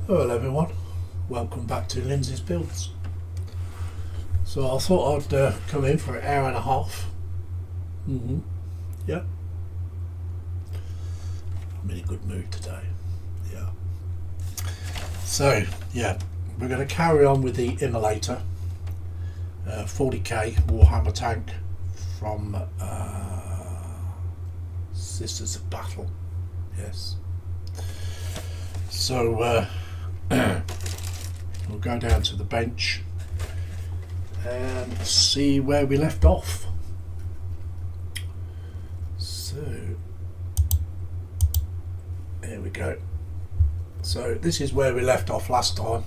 Hello everyone, welcome back to Lindsay's Builds. So I thought I'd come in for an hour and a half. Yeah, I'm in a good mood today. Yeah. So yeah, we're going to carry on with the Immolator 40k Warhammer tank from Sisters of Battle. Yes. So we'll go down to the bench and see where we left off. So here we go. So this is where we left off last time.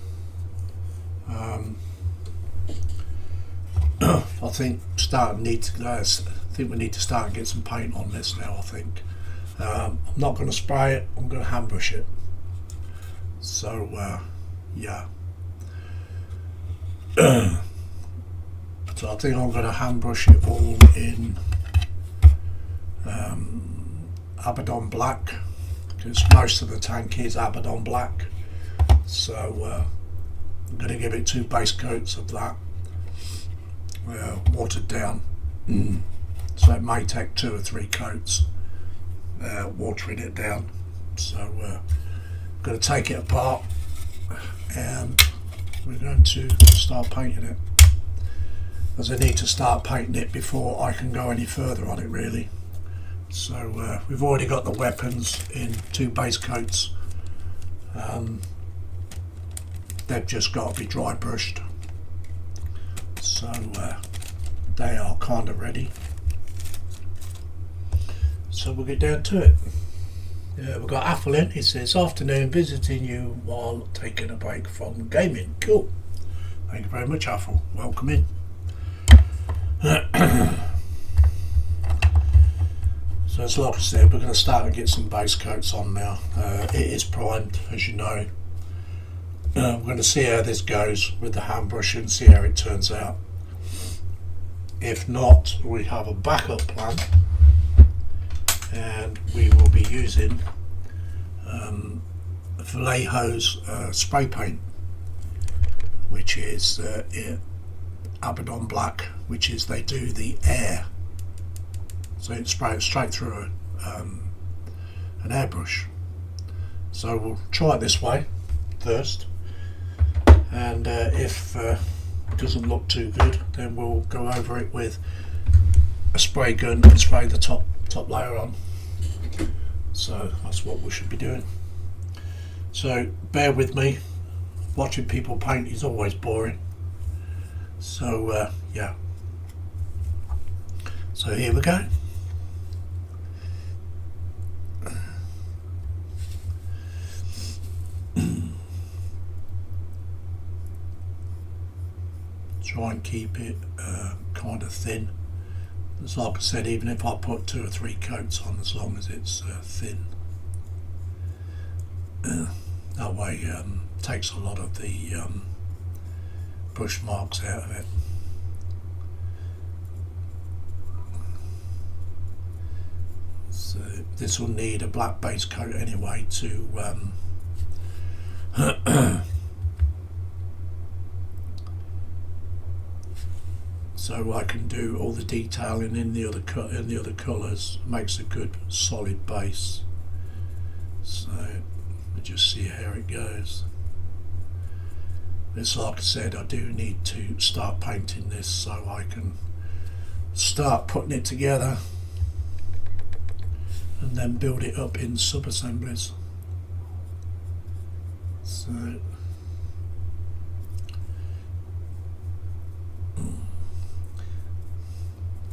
I think we need to start and get some paint on this now. I think I'm not going to spray it. I'm going to hand brush it. So yeah. So I think I'm going to hand brush it all in Abaddon Black, because most of the tank is Abaddon Black. So I'm going to give it 2 base coats of that, watered down. So it may take 2 or 3 coats watering it down. So I'm going to take it apart and we're going to start painting it, as I need to start painting it before I can go any further on it really. So we've already got the weapons in 2 base coats. They've just got to be dry brushed, so they are kind of ready. So we'll get down to it. Yeah, we've got Apple in. He says, afternoon, visiting you while taking a break from gaming. Cool. Thank you very much, Apple. Welcome in. So as like I said, we're going to start and get some base coats on now. It is primed, as you know. We're going to see how this goes with the hand brush and see how it turns out. If not, we have a backup plan, and we will be using Vallejo's spray paint, which is Abaddon Black, which is they do the air, so it sprays straight through an airbrush. So we'll try it this way first, and if it doesn't look too good, then we'll go over it with a spray gun and spray the top layer on. So that's what we should be doing. So bear with me, watching people paint is always boring. So yeah, so here we go. Try and keep it kind of thin. As like I said, even if I put 2 or 3 coats on, as long as it's thin, that way takes a lot of the brush marks out of it. So this will need a black base coat anyway to so I can do all the detailing in the other colours. Makes a good solid base. So we'll just see how it goes. It's like I said, I do need to start painting this so I can start putting it together and then build it up in sub-assemblies.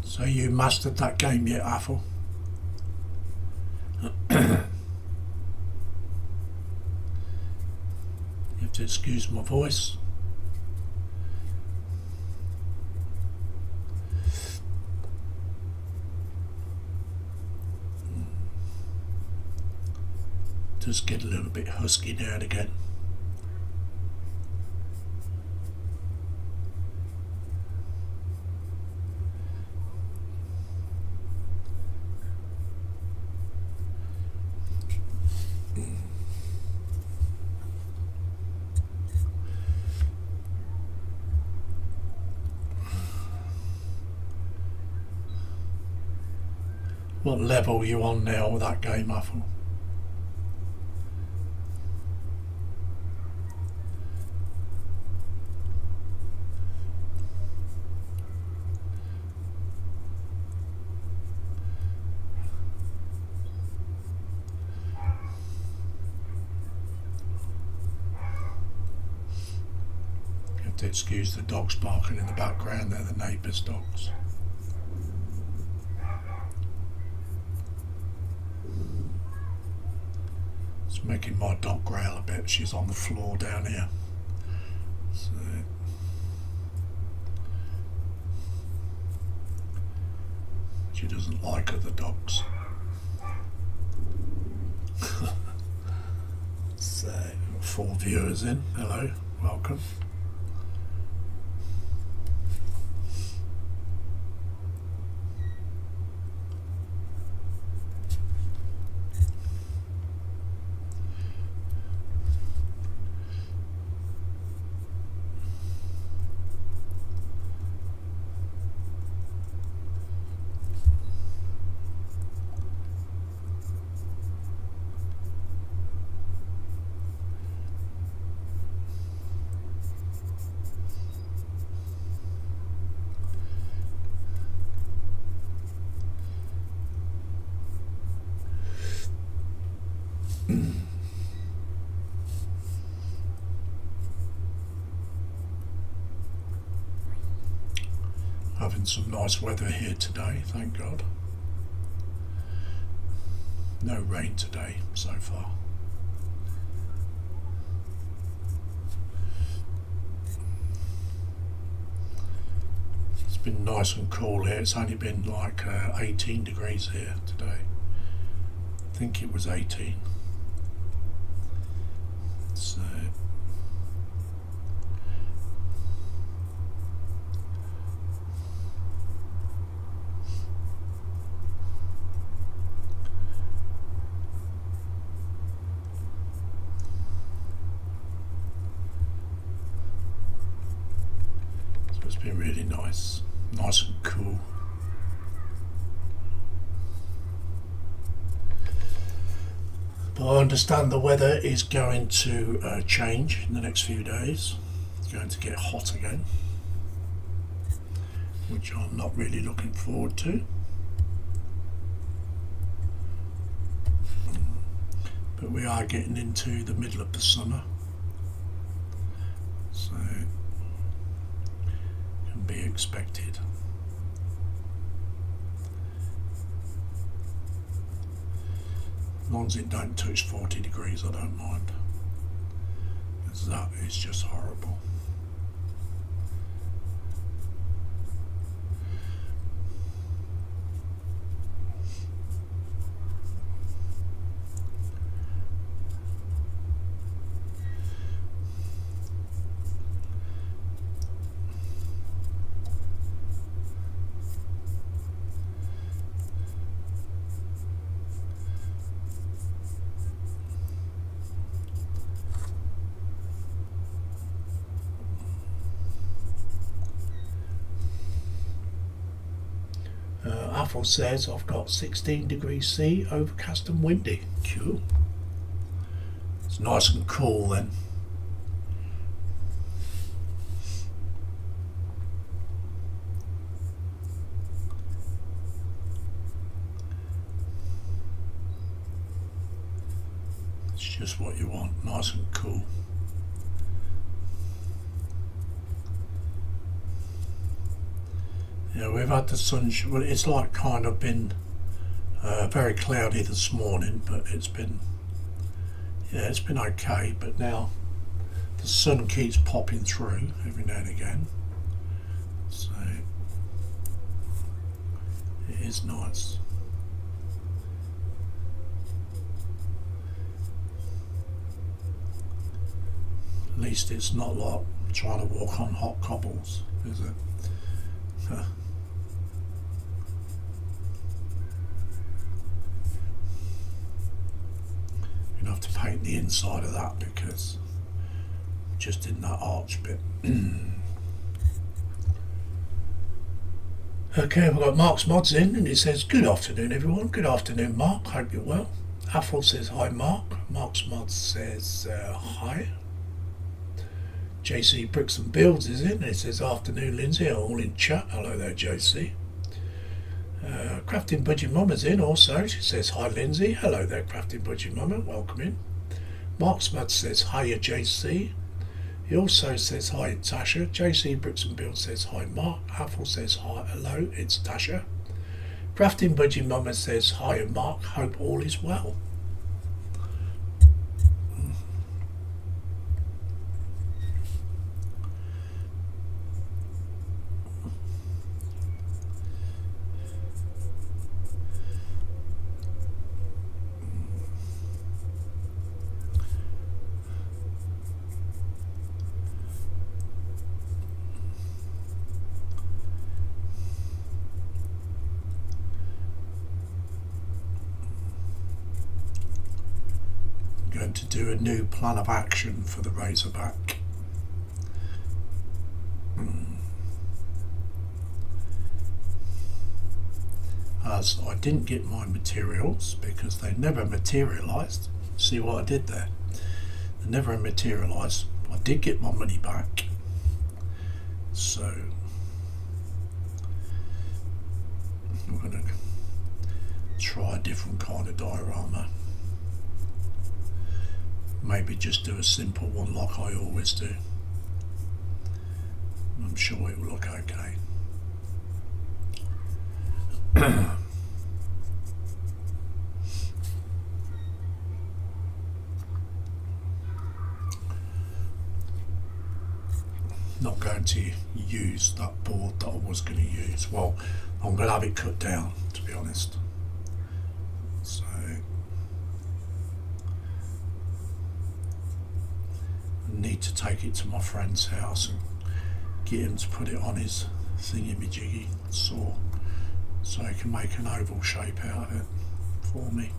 So you mastered that game yet, Apple? You have to excuse my voice. Just get a little bit husky now and again. What level are you on now with that game, Apple? You have to excuse the dogs barking in the background, they're the neighbours' dogs. It's making my dog growl a bit. She's on the floor down here. So she doesn't like other dogs. So, 4 viewers in. Hello, welcome. Having some nice weather here today, thank God. No rain today so far. It's been nice and cool here. It's only been like 18 degrees here today. I think it was 18. So it's been really nice and cool. But I understand the weather is going to change in the next few days. It's going to get hot again, which I'm not really looking forward to. But we are getting into the middle of the summer, so can be expected. As long as it don't touch 40 degrees, I don't mind, because that is just horrible. Apple says I've got 16 degrees C, overcast and windy. Cool. It's nice and cool then. It's just what you want, nice and cool. Yeah, we've had the sun. Well, it's like kind of been very cloudy this morning, but it's been okay. But now the sun keeps popping through every now and again, so it is nice. At least it's not like trying to walk on hot cobbles, is it? You'd have to paint the inside of that because just in that arch bit. Okay, we've got Mark's Mods in, and he says, good afternoon, everyone. Good afternoon, Mark. Hope you're well. Athel says, hi, Mark. Mark's Mods says, hi. JC Bricks and Builds is in, and it says, afternoon, Lindsay. All in chat. Hello there, JC. Crafting Budgie Mama's in also. She says, hi, Lindsay. Hello there, Crafting Budgie Mama. Welcome in. Mark's Mods says, hiya, JC. He also says hi, Tasha. JC Bricks and Builds says hi, Mark. Athel says hi, hello, it's Tasha. Crafting Budgie Mama says hi, Mark. Hope all is well. Going to do a new plan of action for the Razorback. As I didn't get my materials because they never materialised. See what I did there? They never materialised. I did get my money back. So I'm going to try a different kind of diorama. Maybe just do a simple one like I always do. I'm sure it will look okay. Not going to use that board that I was going to use. Well, I'm going to have it cut down, to be honest. So need to take it to my friend's house and get him to put it on his thingy-majiggy saw so he can make an oval shape out of it for me.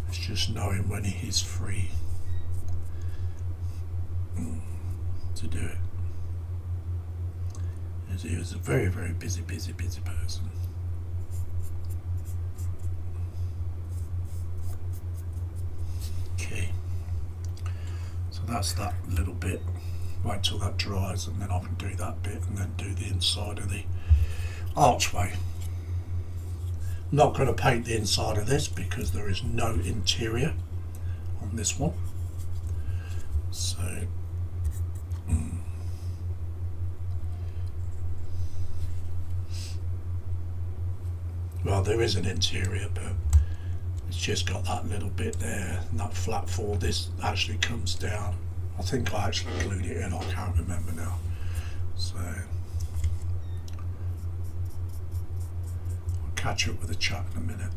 It's just knowing when he is free to do it. As he was a very, very busy person. Okay, so that's that little bit. Wait till that dries and then I can do that bit and then do the inside of the archway. I'm not going to paint the inside of this because there is no interior on this one. So well, there is an interior, but it's just got that little bit there and that flat four. This actually comes down. I think I actually glued it in, I can't remember now. So I'll catch up with the chat in a minute.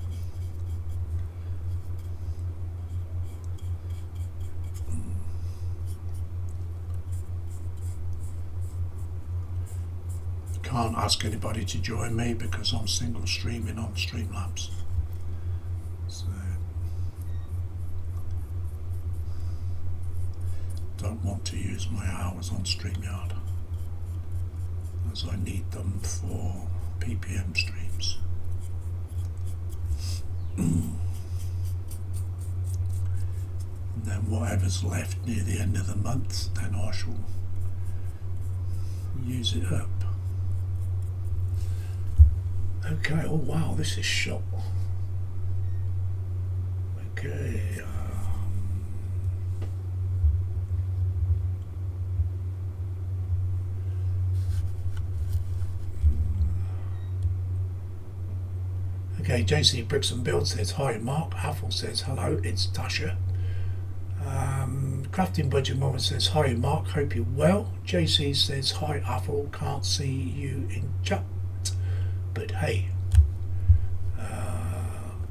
Can't ask anybody to join me because I'm single streaming on Streamlabs. So don't want to use my hours on StreamYard as I need them for PPM streams. And then whatever's left near the end of the month, then I shall use it up. Okay, oh wow, this is shot. Okay, okay, JC Bricks and Build says hi, Mark. Athel says hello, it's Tasha. Crafting Budget Mama says hi, Mark. Hope you're well. JC says hi, Athel. Can't see you in chat. But hey,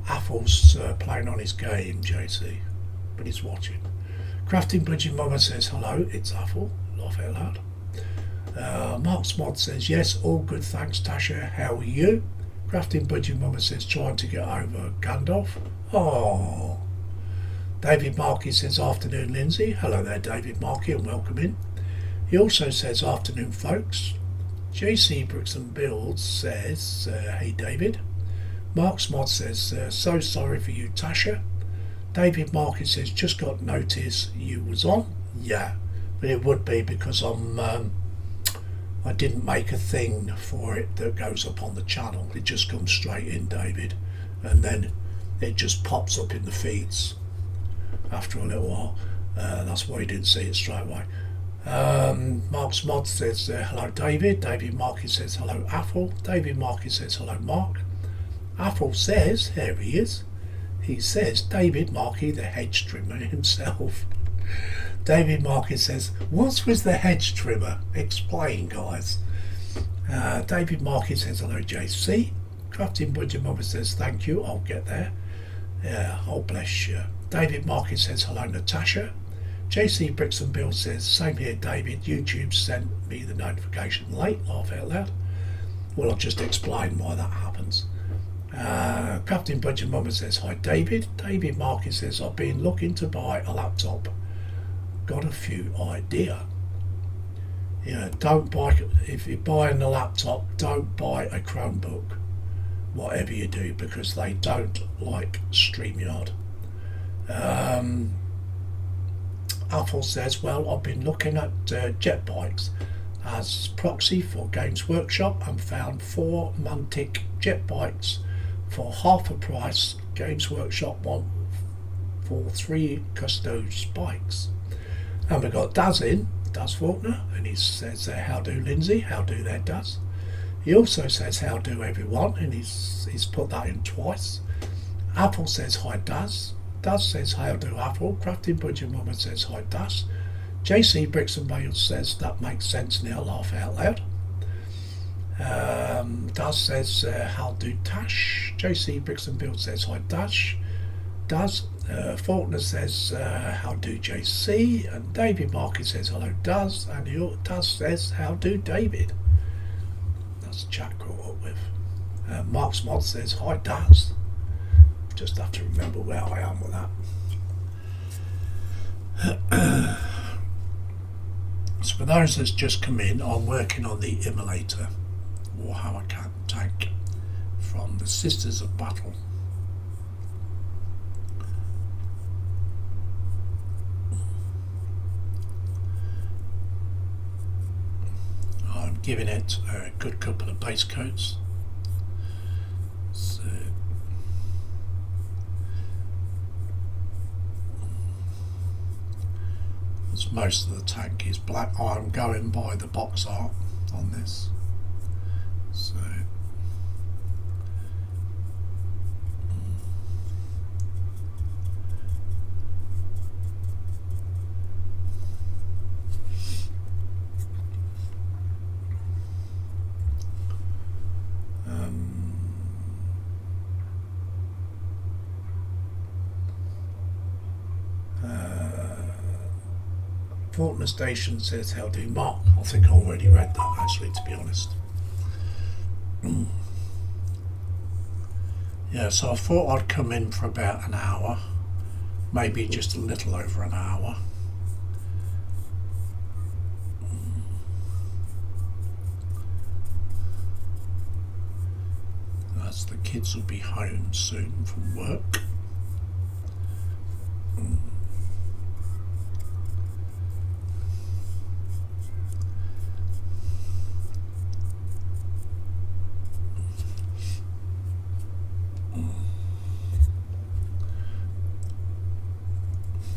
Athel's playing on his game, JC, but he's watching. Crafting Budgie Mama says hello, it's Athel. Laugh out loud. Mark's Mod says yes, all good, thanks Tasha. How are you? Crafting Budgie Mama says trying to get over Gandalf. Oh. David Markey says afternoon, Lindsay. Hello there, David Markey, and welcome in. He also says, afternoon folks. JC Bricks and Builds says, hey David. Mark's Mod says, so sorry for you Tasha. David Market says, just got notice you was on. Yeah, but it would be because I didn't make a thing for it that goes up on the channel. It just comes straight in, David, and then it just pops up in the feeds after a little while. That's why you didn't see it straight away. Mark's Mod says, hello David. David Market says, hello Apple. David Market says, hello Mark. Apple says, here he is. He says, David Markey, the hedge trimmer himself. David Markey says, what's with the hedge trimmer? Explain, guys. David Markey says, hello, JC. Crafting Budget Mama says, thank you, I'll get there. Yeah, oh, bless you. David Markey says, hello, Natasha. JC Bricks and Bill says, same here, David. YouTube sent me the notification late, laugh out loud. Well, I'll just explain why that happens. Crafting Budget Mama says, hi David. David Markey says, I've been looking to buy a laptop. Got a few idea. Don't buy, if you're buying a laptop, don't buy a Chromebook, whatever you do, because they don't like StreamYard. Apple says, well, I've been looking at jet bikes as proxy for Games Workshop and found 4 Mantic jet bikes for half a price. Games Workshop one for 3 Custos bikes. And we've got Daz in, Daz Faulkner, and he says, how do Lindsay, how do there Daz. He also says, how do everyone, and he's put that in twice. Apple says, hi Daz. Daz says, how do Apple. Crafting Budget Mama says, hi Daz. JC Bricks and Bales says, that makes sense now, laugh out loud. Daz says, how do Tash. JC Bricks and Build says, hi Dash. Daz. Faulkner says, how do JC. And David Market says, hello Daz. And Daz says, how do David. That's the chat caught up with. Mark's Mod says, hi Daz. Just have to remember where I am with that. So for those that's just come in, I'm working on the Immolator, Warhammer tank from the Sisters of Battle. I'm giving it a good couple of base coats. So most of the tank is black. I'm going by the box art on this. So Faulkner Station says, how do Mark. I think I already read that actually, to be honest. Yeah, so I thought I'd come in for about an hour, maybe just a little over an hour. As the kids will be home soon from work.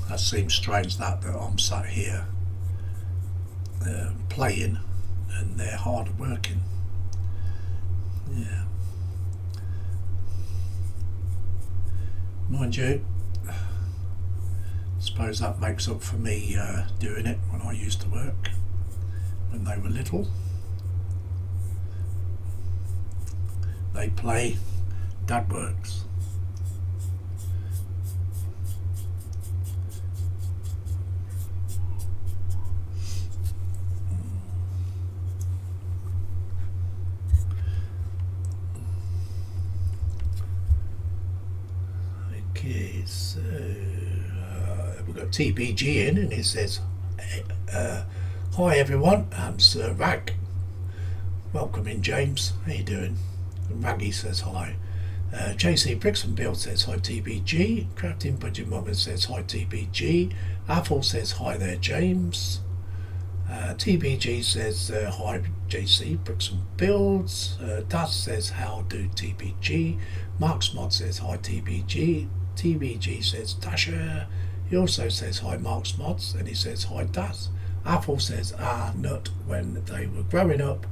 That seems strange that I'm sat here playing and they're hard working. Yeah. Mind you, I suppose that makes up for me doing it when I used to work when they were little. They play, Dad works. Okay, so we've got TBG in, and he says, Hi everyone, I'm Sir Rag. Welcome in, James. How you doing? Raggy says hi. JC Bricks and Bill says hi TBG. Crafting Budget Mugger says hi TBG. Apple says hi there, James. TBG says hi JC Bricks and Builds. Das says how do TBG. Mark's Mod says hi TBG. TBG says Tasha. He also says hi Mark's Mods and he says hi Das. Apple says nut, when they were growing up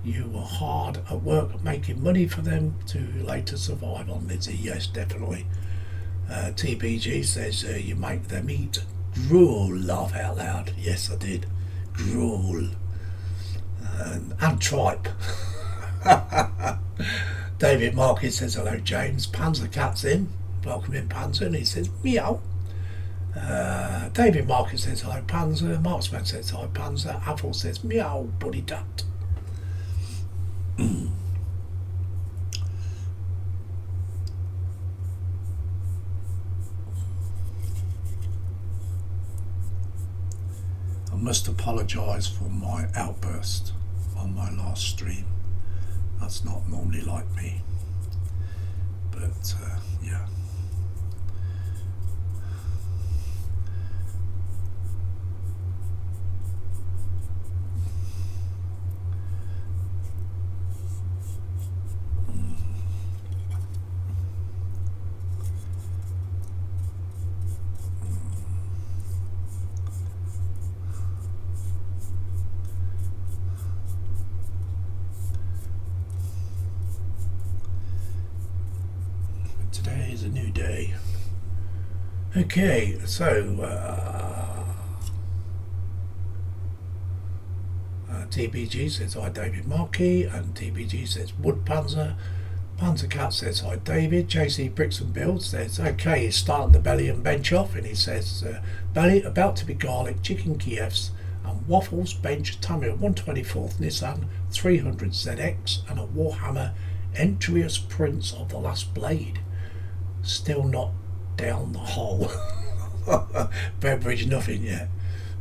you were hard at work making money for them to later survive on Lizzie. Yes, definitely. TBG says you make them eat gruel, laugh out loud. Yes, I did. Gruel. And tripe. David Markey says hello James. Panzer Cat's in. Welcome in Panzer, and he says meow. David Markey says hello Panzer. Marksman says hi Panzer. Apple says meow buddy dat. I must apologise for my outburst on my last stream. That's not normally like me, but yeah. Today is a new day. Okay, so TBG says hi David Markey, and TBG says Wood Panzer. Panzer Cat says hi David. JC Bricks and Builds says okay, he's starting the belly and bench off, and he says belly about to be garlic, chicken Kievs and waffles, bench Tamiya 124th Nissan 300 ZX and a Warhammer Entrius Prince of the Last Blade. Still not down the hole. Beveridge, nothing yet.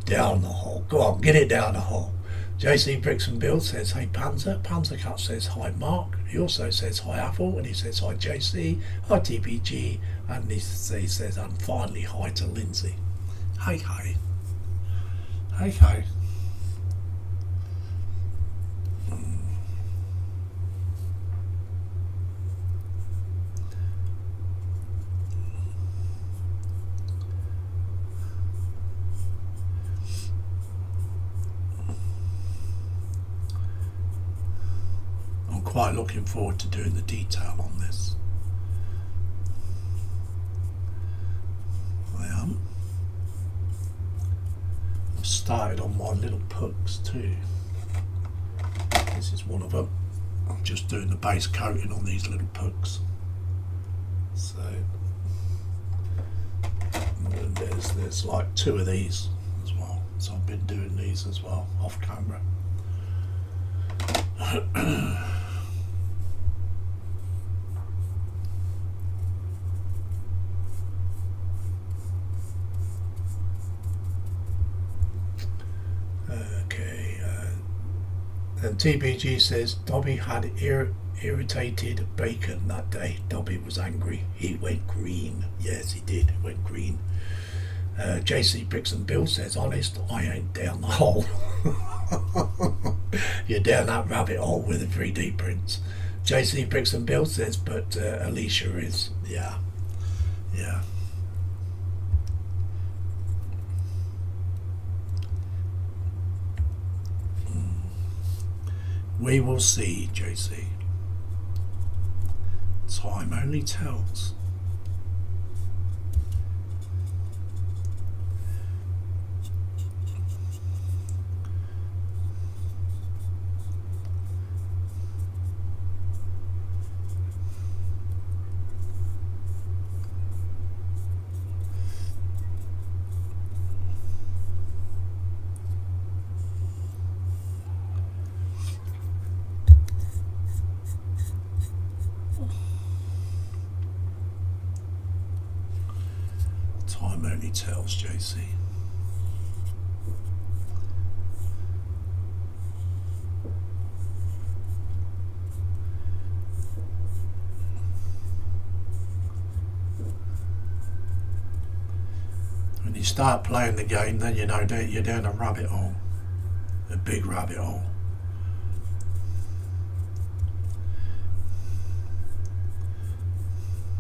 Down the hole. Go on, get it down the hole. JC Bricks and Bill says hey Panzer. Panzer Cut says hi Mark. He also says hi Apple, and he says hi JC, hi TPG, and he says and finally hi to Lindsay. Hey hey. Hey hey. Quite looking forward to doing the detail on this. I am. I've started on my little pucks too. This is one of them. I'm just doing the base coating on these little pucks. So and there's like two of these as well. So I've been doing these as well off camera. And TBG says Dobby had irritated bacon that day. Dobby was angry. He went green. Yes, he did. He went green. JC Bricks and Bill says, honest, I ain't down the hole. You're down that rabbit hole with the 3D prints. JC Bricks and Bill says, but Alicia is. Yeah. Yeah. We will see, JC. Time only tells. Time only tells, JC. You start playing the game, then you know that you're down a rabbit hole, a big rabbit hole.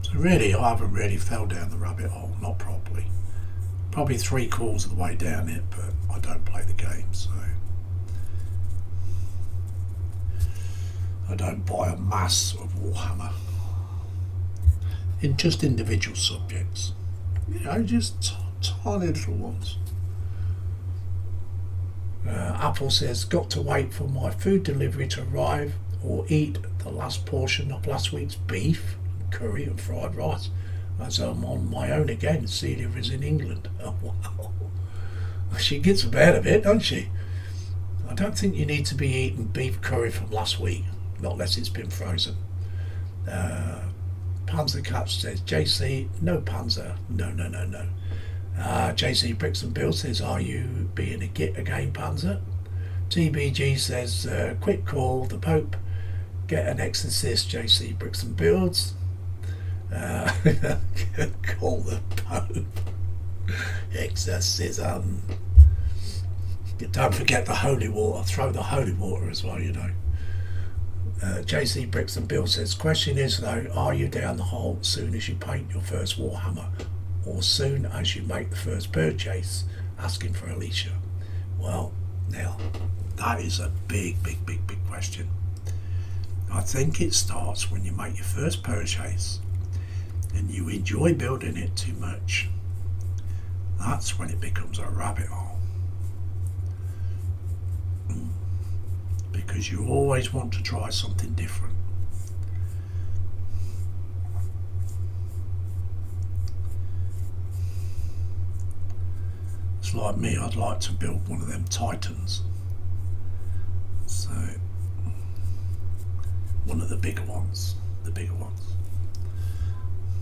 So really, I haven't really fell down the rabbit hole, not properly. Probably 3/4 of the way down it, but I don't play the game, so I don't buy a mass of Warhammer. In just individual subjects, just tiny little ones. Apple says, got to wait for my food delivery to arrive or eat the last portion of last week's beef, curry and fried rice, as I'm on my own again. Celia is in England. Oh wow, she gets about a bit, doesn't she? I don't think you need to be eating beef curry from last week, not unless it's been frozen. Panzer Cap says, JC, no Panzer, no. JC Bricks and Bill says, are you being a git again, Panzer? TBG says, quick call, the Pope, get an exorcist, JC Bricks and Builds. Call the Pope. Exorcism. Don't forget the holy water, throw the holy water as well, JC Bricks and Bill says, question is though, are you down the hole as soon as you paint your first Warhammer, or soon as you make the first purchase? Asking for Alicia. Well, now that is a big question. I think it starts when you make your first purchase and you enjoy building it too much. That's when it becomes a rabbit hole. Because you always want to try something different. It's like me, I'd like to build one of them Titans. So, one of the bigger ones.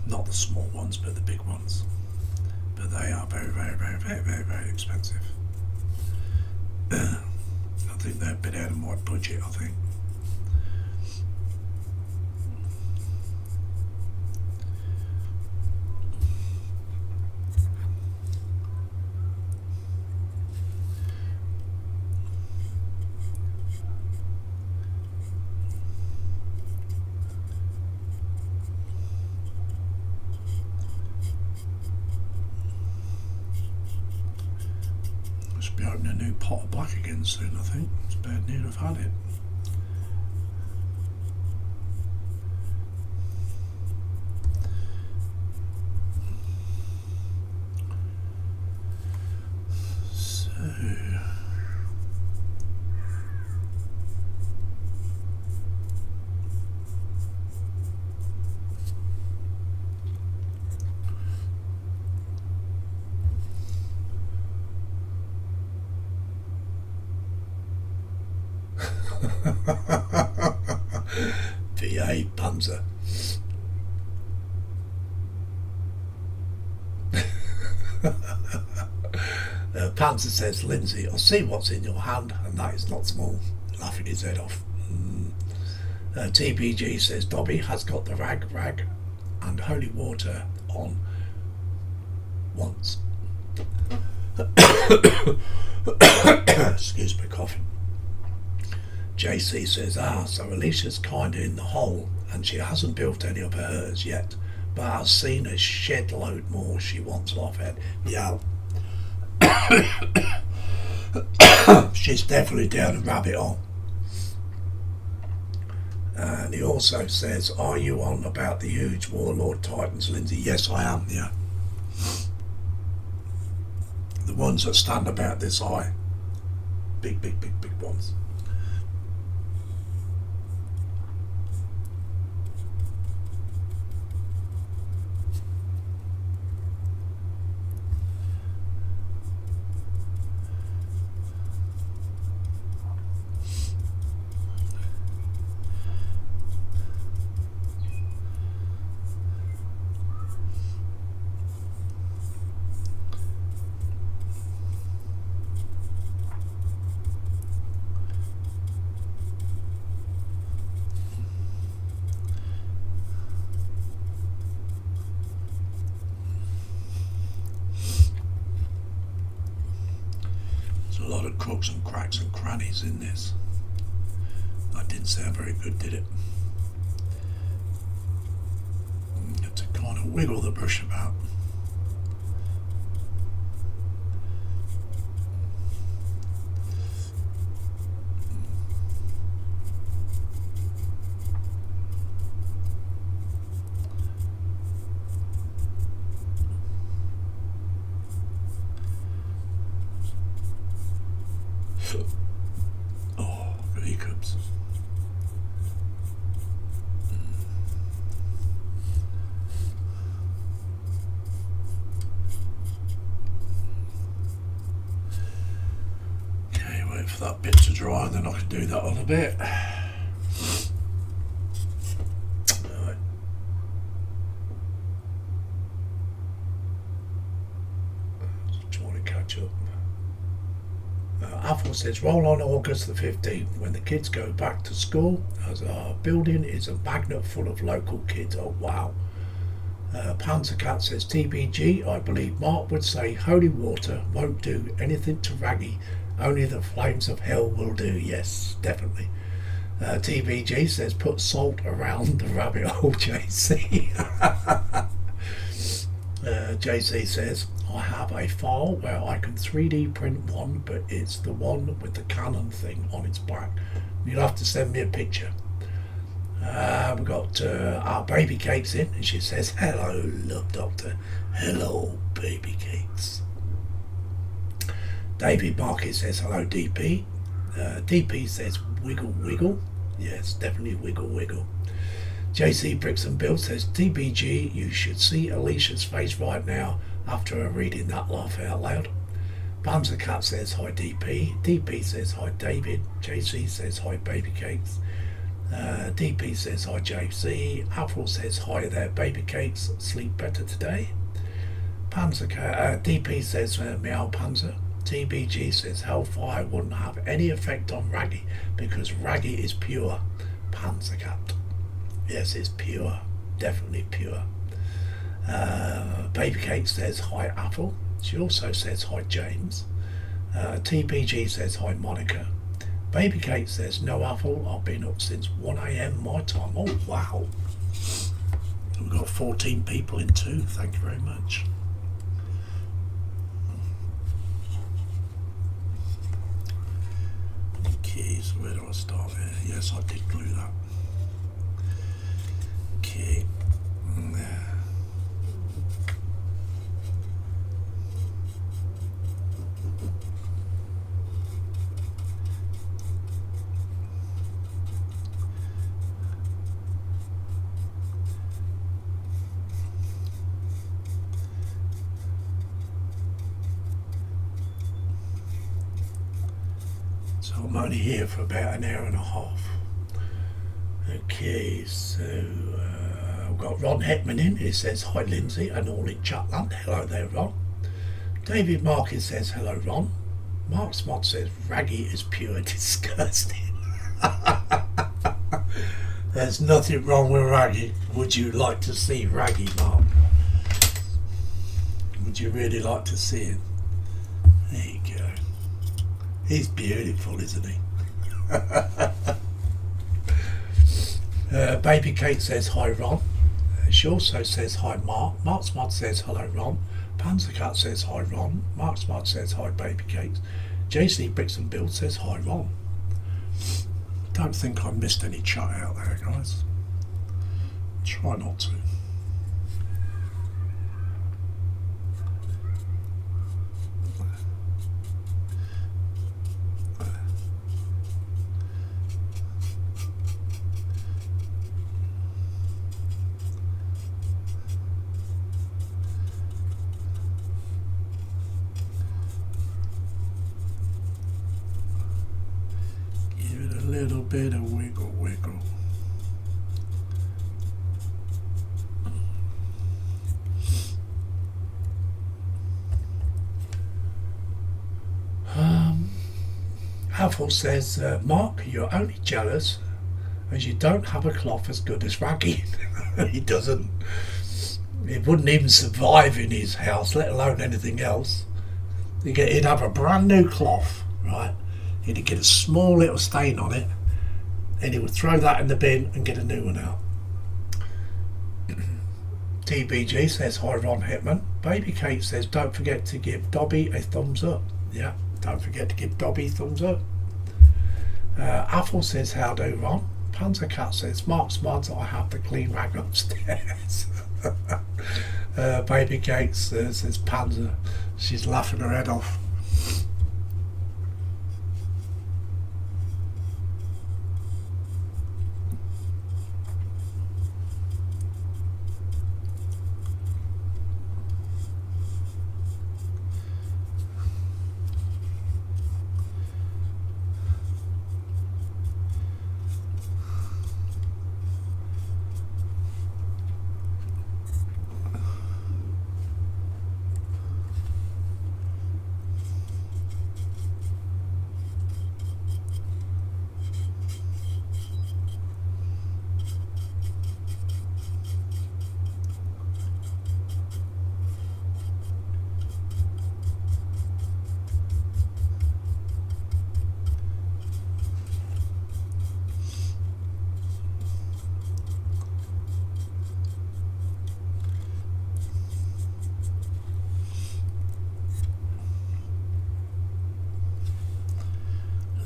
Not the small ones, but the big ones. But they are very expensive. I think they're a bit out of my budget, I think. Must be opening a new pot of black again soon, I think. It's bad news I've had it. VA Panzer. Panzer says, Lindsay, I see what's in your hand, and that is not small. Laughing his head off. TBG says, Dobby has got the rag and holy water on once. Excuse me, coughing. JC says, so Alicia's kind of in the hole and she hasn't built any of hers yet, but I've seen a shed load more she wants off it. Yeah. She's definitely down a rabbit hole. And he also says, are you on about the huge Warlord Titans, Lindsay? Yes, I am, yeah. The ones that stand about this high. Big ones. crooks and cracks and crannies in this. That didn't sound very good, did it? You have to kind of wiggle the brush about. Oh, got hiccups. Okay, wait for that bit to dry and then I can do that on a bit. Right. Just trying to catch up. Apple says, roll on August the 15th when the kids go back to school, as our building is a magnet full of local kids. Oh wow. Panzer Cat says, TBG, I believe Mark would say holy water won't do anything to Raggy, only the flames of hell will do. Yes, definitely. TBG says, put salt around the rabbit hole, JC. JC says, I have a file where I can 3D print one, but it's the one with the Canon thing on its back. You'll have to send me a picture. We've got our baby cakes in, and she says, hello, love doctor. Hello, baby cakes. David Marquis says, hello, DP. DP says, wiggle, wiggle. Yes, definitely wiggle, wiggle. JC Bricks and Bill says, TBG, you should see Alicia's face right now after her reading that laugh out loud. Panzer Cat says, hi DP. DP says, hi David. JC says, hi baby cakes. DP says, hi JC. Apple says, hi there baby cakes. Sleep better today. Panzer Cat, DP says, meow Panzer. TBG says, hellfire wouldn't have any effect on Raggy because Raggy is pure. Panzer Cat. Yes, it's pure. Definitely pure. Baby Cake says hi Apple. She also says hi James. TBG says hi Monica. Baby Cake says no Apple. I've been up since 1 a.m. my time. Oh wow. We've got 14 people in too. Thank you very much. Okay, so where do I start here? Yes, I did glue that. Okay. So I'm only here for about an hour and a half. Okay, so I've got Ron Hetman in. He says, hi Lindsay and all in Chatland. Hello there, Ron. David Marcus says, hello, Ron. Mark Smart says, Raggy is pure disgusting. There's nothing wrong with Raggy. Would you like to see Raggy, Mark? Would you really like to see him? There you go. He's beautiful, isn't he? Baby Kate says hi Ron. She also says hi Mark. Mark Smart says hello Ron. Panzer Cat says hi Ron. Mark Smart says hi Baby Kate. JC Bricks and Build says hi Ron. Don't think I missed any chat out there, guys. Try not to. Little bit of wiggle, wiggle. Apple says, Mark, you're only jealous as you don't have a cloth as good as Raggy. He doesn't. He wouldn't even survive in his house, let alone anything else. He'd have a brand new cloth, right? He'd get a small little stain on it, and he would throw that in the bin and get a new one out. TBG says, hi Ron Hitman. Baby Kate says, don't forget to give Dobby a thumbs up. Yeah, don't forget to give Dobby a thumbs up. Apple says, how do Ron? Panzer Cat says, Mark's mods, I have the clean rag upstairs. Baby Kate says Panzer. She's laughing her head off.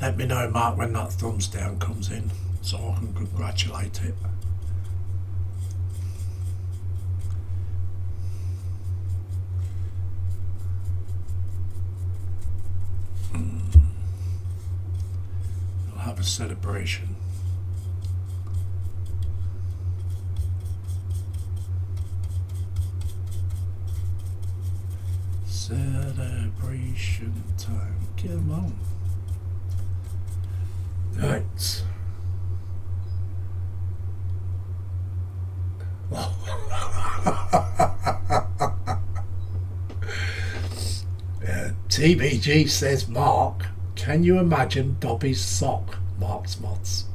Let me know, Mark, when that thumbs down comes in so I can congratulate it. We'll have a celebration. Celebration time. Come on. Right. TBG says, Mark, can you imagine Dobby's sock? Mark's mods.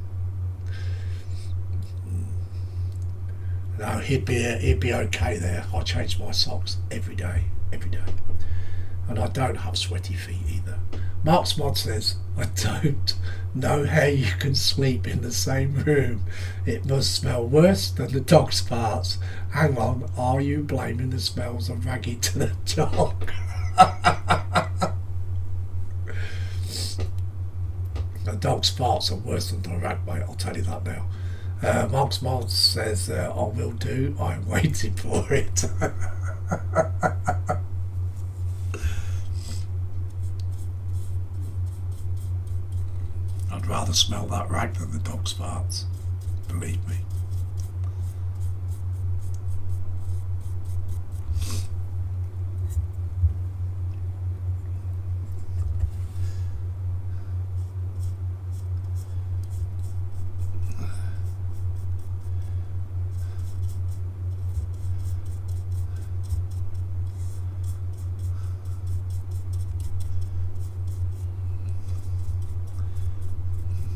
No, he'd be okay there. I change my socks every day, and I don't have sweaty feet either. Mark's mod says, I don't know how you can sleep in the same room. It must smell worse than the dog's farts. Hang on, are you blaming the smells of Raggy to the dog? The dog's farts are worse than the rag, mate, I'll tell you that now. Mark's mod says, I will do, I'm waiting for it. I'd rather smell that rag than the dog's farts, believe me.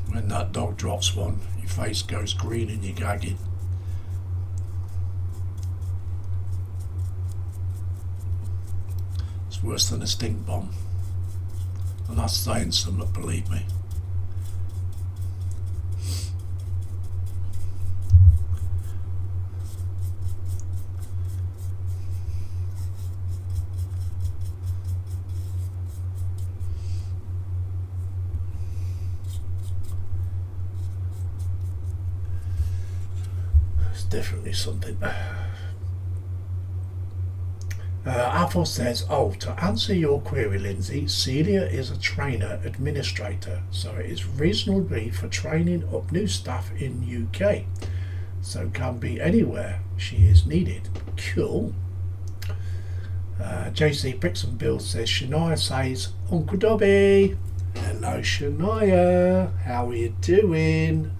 When that dog drops one, your face goes green and you're gagging. It's worse than a stink bomb. And that's saying something, believe me. Definitely something. Apple says, oh, to answer your query, Lindsay, Celia is a trainer administrator, so it is reasonably for training up new staff in UK, so can be anywhere she is needed. Cool. JC Bricks and Bill says, Shania says, Uncle Dobby. Hello Shania, how are you doing?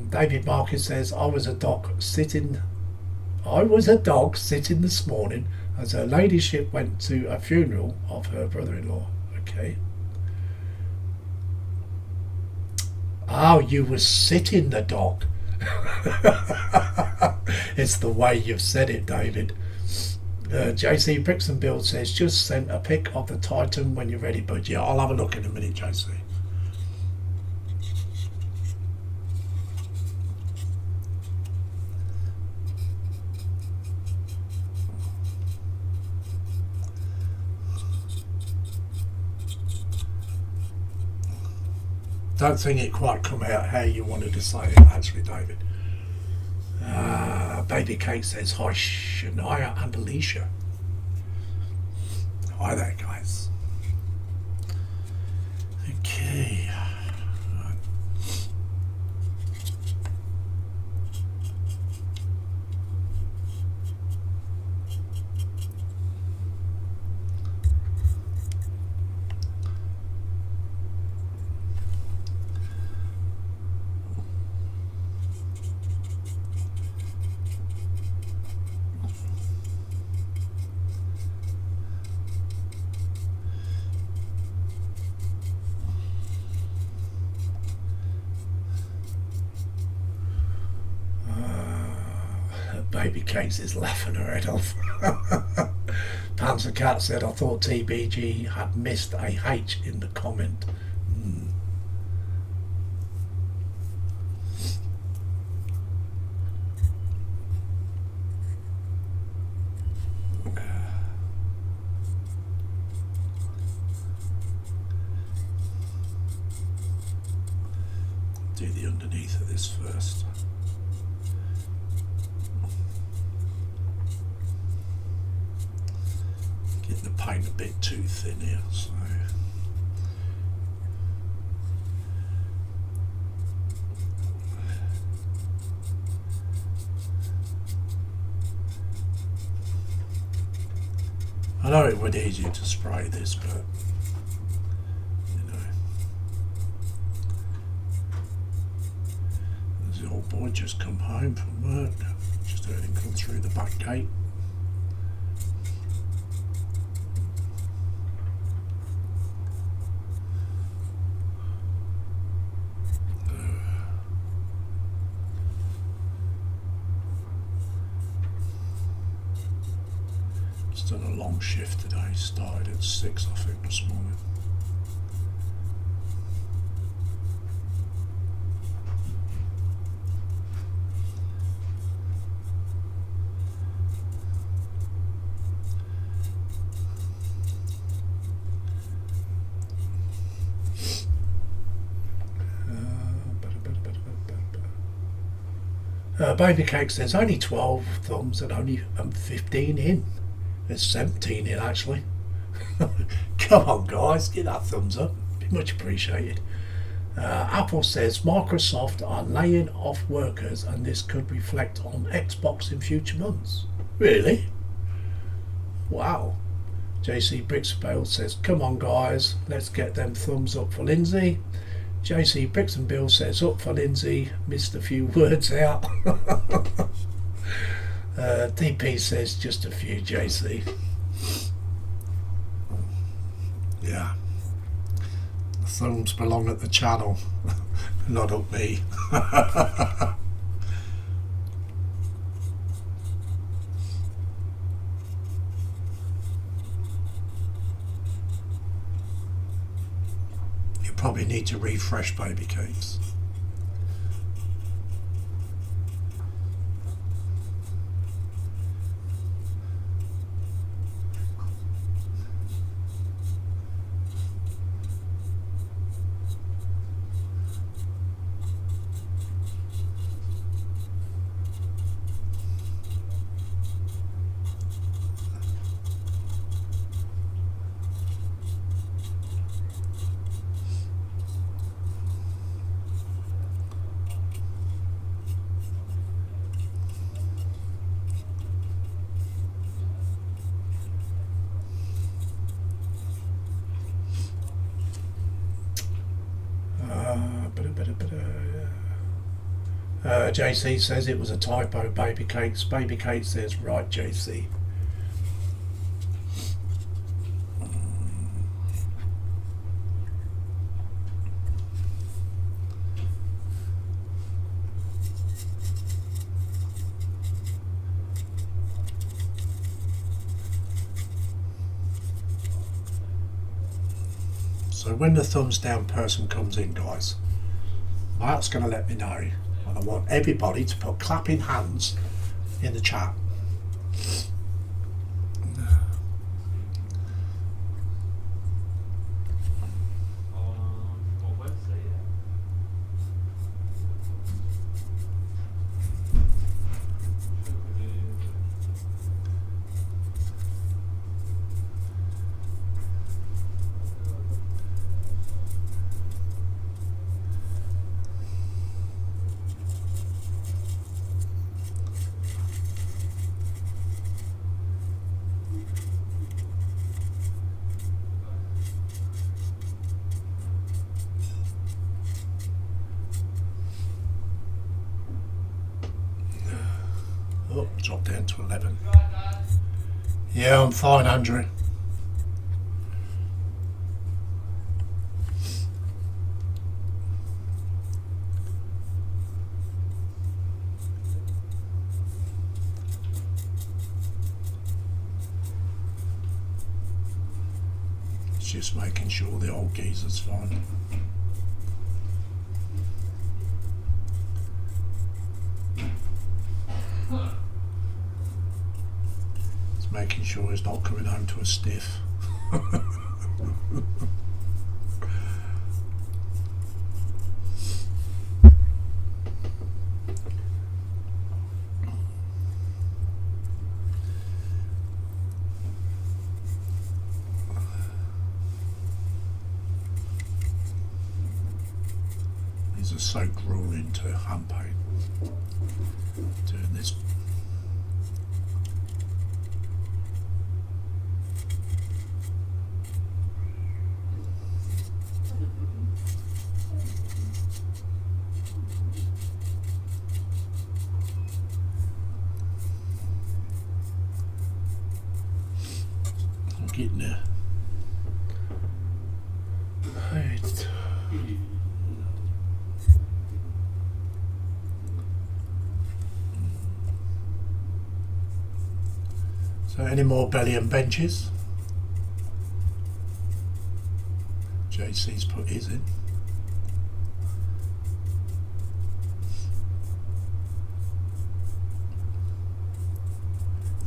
David Marcus says, I was a dog sitting this morning as her ladyship went to a funeral of her brother-in-law. Okay. Oh, you were sitting the dog. It's the way you've said it, David. JC Brixton Build says, just sent a pic of the Titan when you're ready, bud. Yeah, I'll have a look in a minute, JC. Don't think it quite come out how you wanted to say it, actually, David. Baby Kate says, hi, Shania and Alicia. Hi there, guys. Okay. Baby Cakes is laughing her head off. Panzer Cat said, I thought TBG had missed a H in the comment. Do the underneath of this first. Get the paint a bit too thin here, so I know it would be easier to spray this, but you know, the old boy just come home from work, just heard him come through the back gate. Done a long shift today, started at 6 I think this morning. Baby Cake says only 12 thumbs and only 15 in. There's 17 in actually. Come on guys, get that thumbs up, be much appreciated. Apple says Microsoft are laying off workers and this could reflect on Xbox in future months. Really? Wow. JC Brixton says, come on guys, let's get them thumbs up for Lindsay. JC Brixton Bill says, up for Lindsay, missed a few words out. DP says just a few, JC. Yeah. The thumbs belong at the channel, not up me. You probably need to refresh Baby Cakes. JC says it was a typo, Baby Cakes. Baby Cakes says, right, JC. So when the thumbs down person comes in, guys, Mark's going to let me know, and I want everybody to put clapping hands in the chat. Oh, dropped down to 11. Yeah, I'm fine, Andrew. It's just making sure the old geezer's fine. Making sure he's not coming home to a stiff. These are so grueling to hand paint, doing this. Getting there. Right. So any more belly and benches? JC's put his in.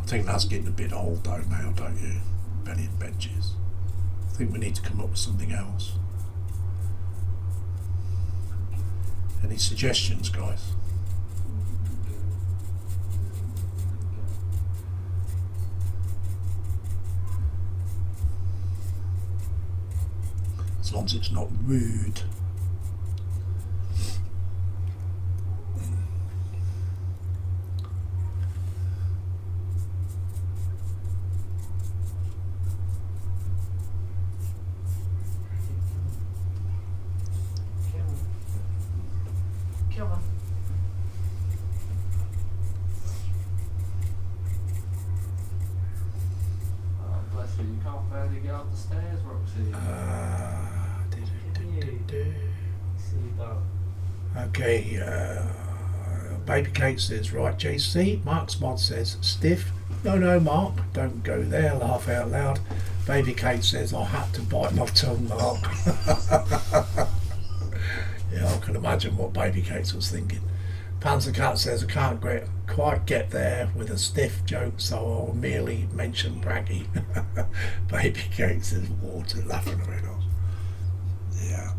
I think that's getting a bit old though now, don't you? Belly and benches. I think we need to come up with something else. Any suggestions, guys? As long as it's not rude. Okay, Baby Kate says, right, JC. Mark's mod says, stiff. No, Mark, don't go there, laugh out loud. Baby Kate says, I had to bite my tongue, Mark. Yeah, I can imagine what Baby Kate was thinking. Panzer Cat says, I can't quite get there with a stiff joke, so I'll merely mention Braggy. Baby Kate says, water, laughing her head off. Yeah.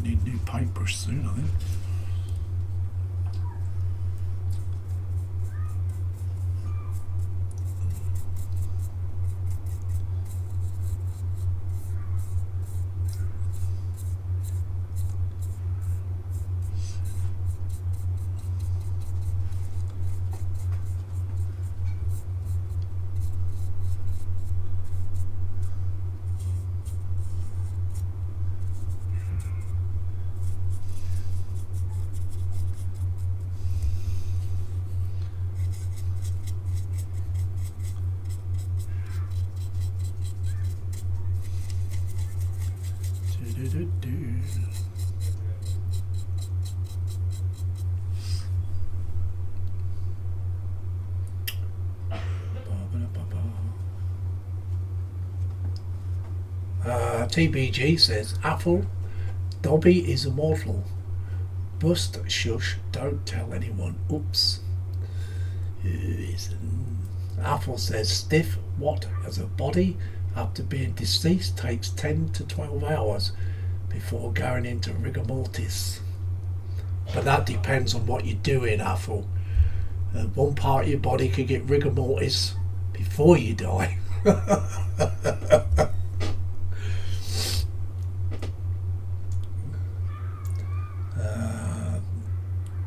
Need new paintbrush soon, I think. TBG says, Apple, Dobby is immortal. Bust, shush, don't tell anyone. Oops. Apple says, stiff, what, as a body, after being deceased, takes 10 to 12 hours before going into rigor mortis. But that depends on what you're doing, Apple. One part of your body could get rigor mortis before you die.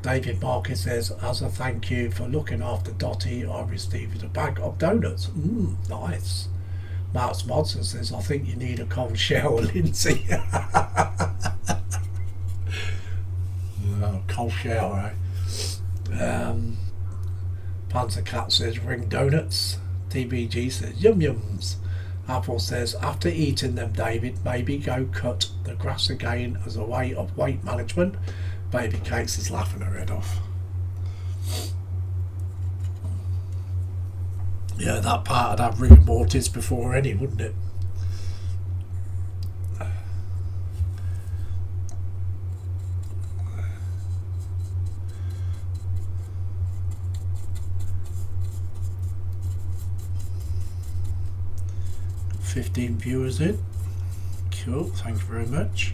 David Marcus says, as a thank you for looking after Dottie, I received a bag of donuts. Nice. Mark's Modson says, I think you need a cold shower, Lindsay. Cold shower, eh? Panzer Cat says, ring donuts. TBG says, yum yums. Apple says, after eating them, David, maybe go cut the grass again as a way of weight management. Baby Cakes is laughing her head off. Yeah, that part would have rigor mortis before any, wouldn't it? Got 15 viewers in. Cool, thank you very much.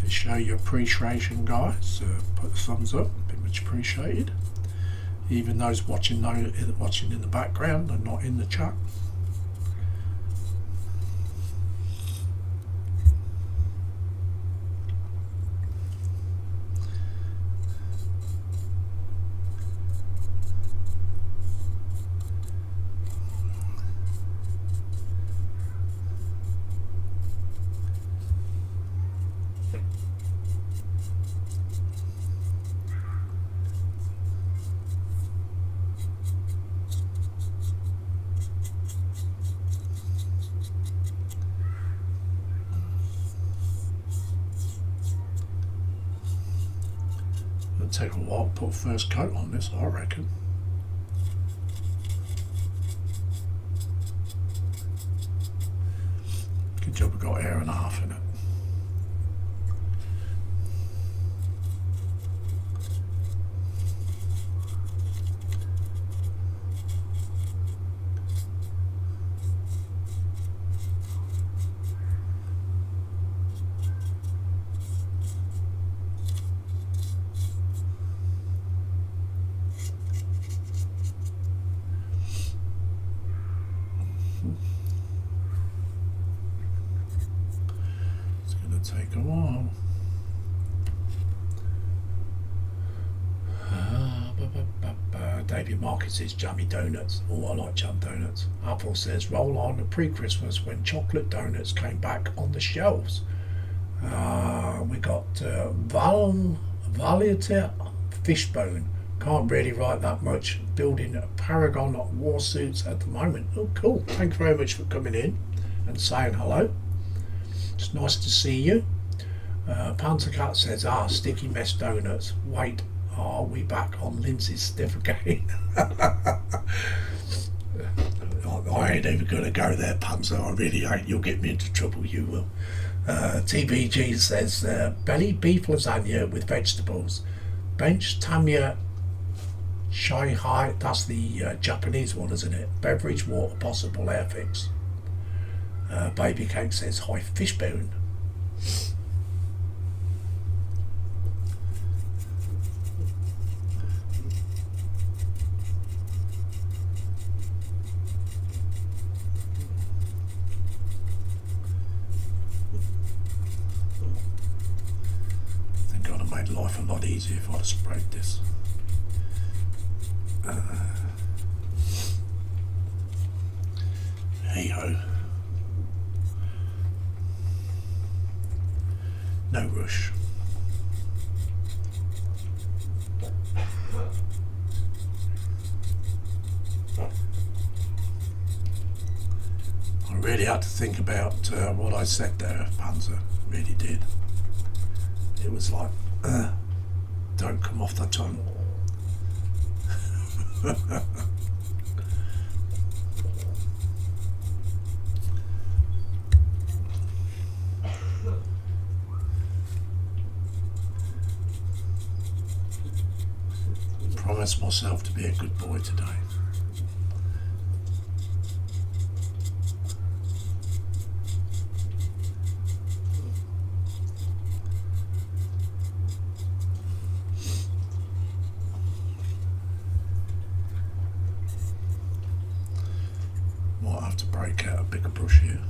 Show your appreciation, guys. Put the thumbs up, be much appreciated. Even those watching in the background and not in the chat. Take a while to put first coat on this, I reckon. Good job we got air and a half in it. Take a while. David Marcus says jammy donuts. Oh, I like jam donuts. Apple says roll on the pre-Christmas when chocolate donuts came back on the shelves. We got Valiator Fishbone. Can't really write that much. Building a Paragon war suits at the moment. Oh, cool. Thank you very much for coming in and saying hello. It's nice to see you. Panzer Cat says, sticky mess donuts. Wait, are we back on Lindsay's stiff again? I ain't even going to go there, Panzer. I really ain't. You'll get me into trouble, you will. TBG says, belly beef lasagna with vegetables. Bench Tamia Shanghai, that's the Japanese one, isn't it? Beverage, water, possible air fix. Baby Cake says, hi, fishbone. I think I'd have made life a lot easier if I'd have sprayed this. Hey ho. No rush. I really had to think about what I said there, Panzer. Really did. It was like, don't come off the tongue. promise myself to be a good boy today. Might have to break out a bigger brush here.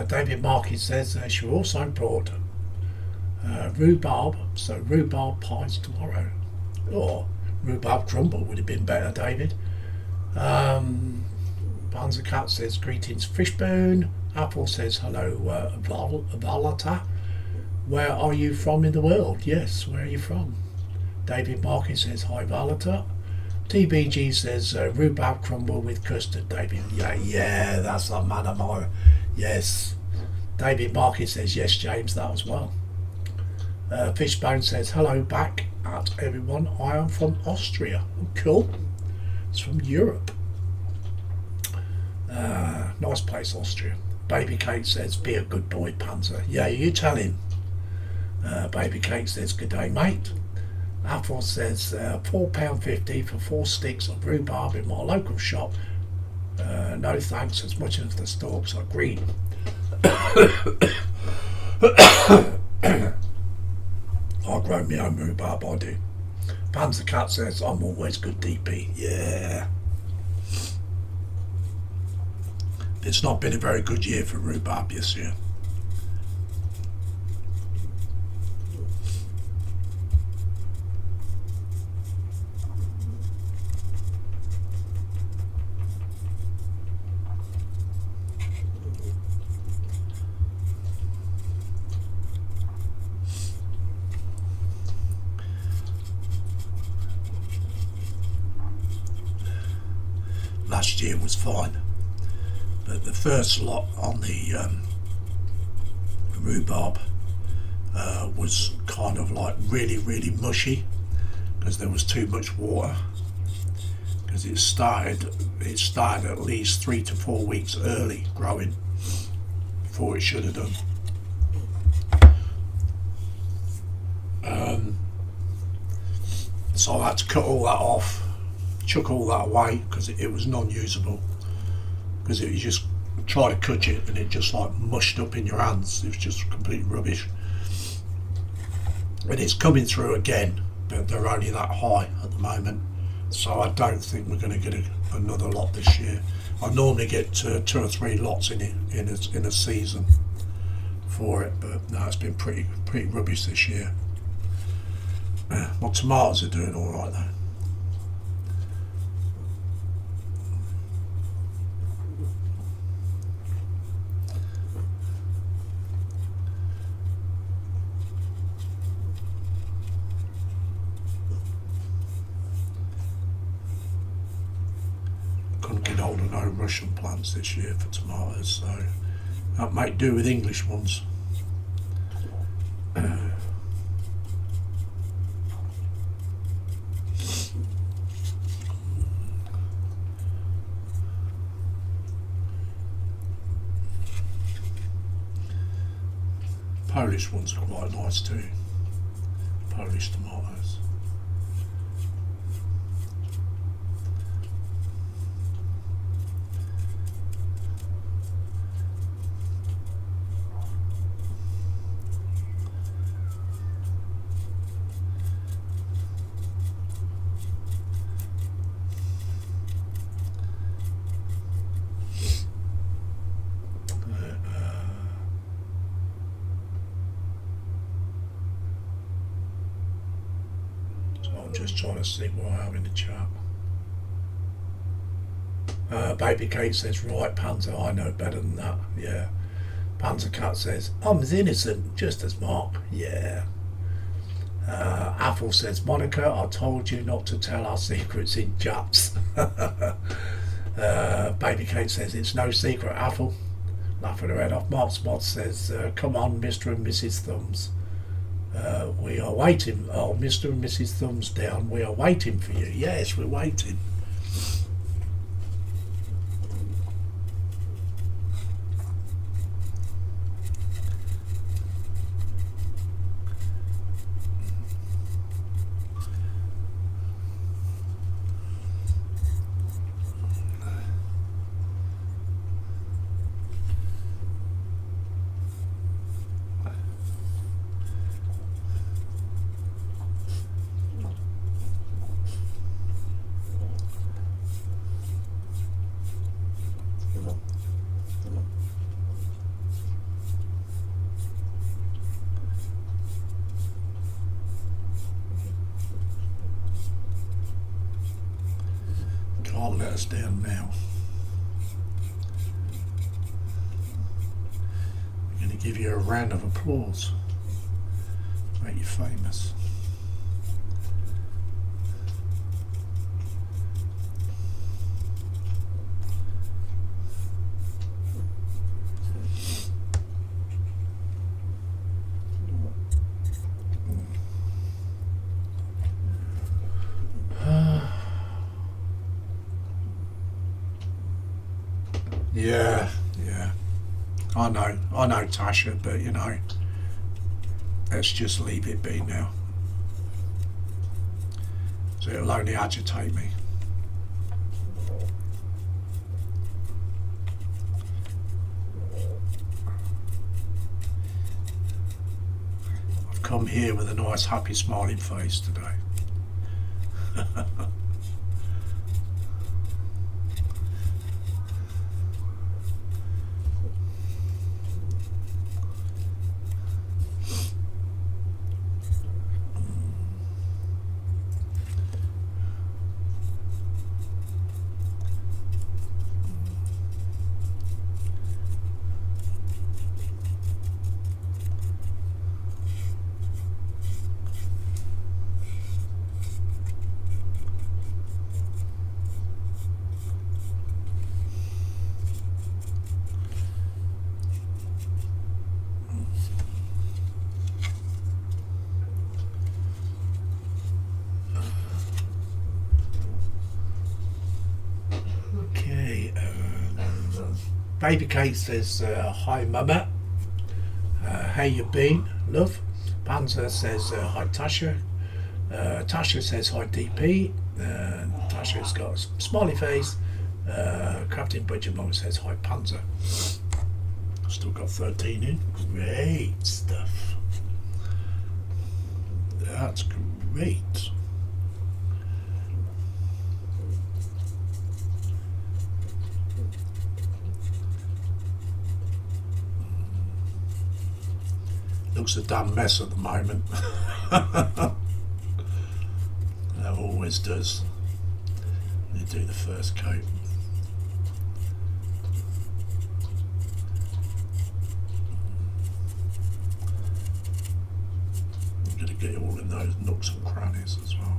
David Markey says she also brought rhubarb, so rhubarb pies tomorrow. Or rhubarb crumble would have been better, David. Panzer Cat says greetings, Fishbone. Apple says hello, Valata. Where are you from in the world? Yes, where are you from? David Markey says hi, Valata. TBG says rhubarb crumble with custard, David. Yeah, that's the man of my. Yes. David Markey says yes, James, that as well. Fishbone says hello back at everyone. I am from Austria. Cool. It's from Europe. Nice place, Austria. Baby Cake says be a good boy, Panzer. Yeah, you tell him. Baby Cake says good day, mate. Apple says £4.50 for 4 sticks of rhubarb in my local shop. No thanks, as much as the stalks are green. I grow my own rhubarb, I do. Panzer Cat says I'm always good, DP. Yeah. It's not been a very good year for rhubarb this year. Last year was fine, but the first lot on the rhubarb was kind of like really mushy because there was too much water, because it started at least 3 to 4 weeks early growing before it should have done. So I had to cut all that off, chuck all that away because it was non-usable, because it was just try to cut it and it just like mushed up in your hands. It was just complete rubbish. And it's coming through again, but they're only that high at the moment, so I don't think we're going to get another lot this year. I normally get 2 or 3 lots in a season for it, but no, it's been pretty rubbish this year. My tomatoes are doing all right though. Couldn't get hold of no Russian plants this year for tomatoes, so that might do with English ones. Polish ones are quite nice too. Polish tomatoes. Just trying to see what I have in the chat. Baby Kate says, right, Panzer, I know better than that. Yeah. Panzer Cat says, I'm as innocent, just as Mark. Yeah. Apple says, Monica, I told you not to tell our secrets in Japs. Baby Kate says, it's no secret, Apple. Laughing her head off. Mark Spot says, come on, Mr. and Mrs. Thumbs. We are waiting. Oh, Mr. and Mrs. Thumbs down. We are waiting for you. Yes, we're waiting. Can't let us down now. I'm going to give you a round of applause. Make you famous. Yeah. I know, Tasha, but you know, let's just leave it be now. So it'll only agitate me. I've come here with a nice, happy, smiling face today. Baby Kate says, hi Mama, how you been, love? Panzer says, hi Tasha. Tasha says, hi DP. Tasha's got a smiley face. Captain Budget Mama says, hi Panzer. Still got 13 in. Great stuff. That's great. Looks a damn mess at the moment. That always does. They do the first coat. I'm going to get it all in those nooks and crannies as well.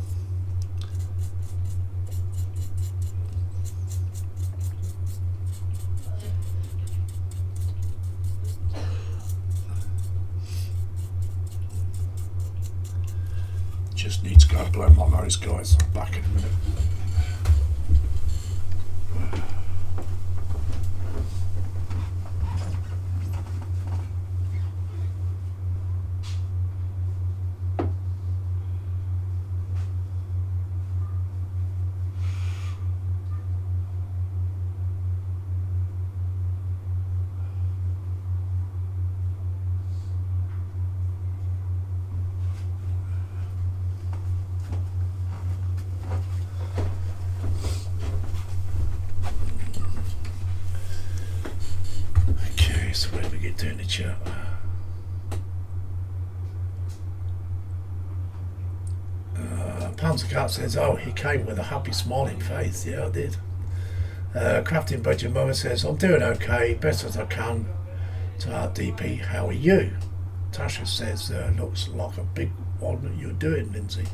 Just need to go blow my nose, guys. I'm back in a minute. So where do we get to in the chat? Panzer Panzer Cat says, oh, he came with a happy smiling face. Yeah, I did. Crafting Budget Mother says, I'm doing okay, best as I can. To our DP, how are you? Tasha says, looks like a big one that you're doing, Lindsay.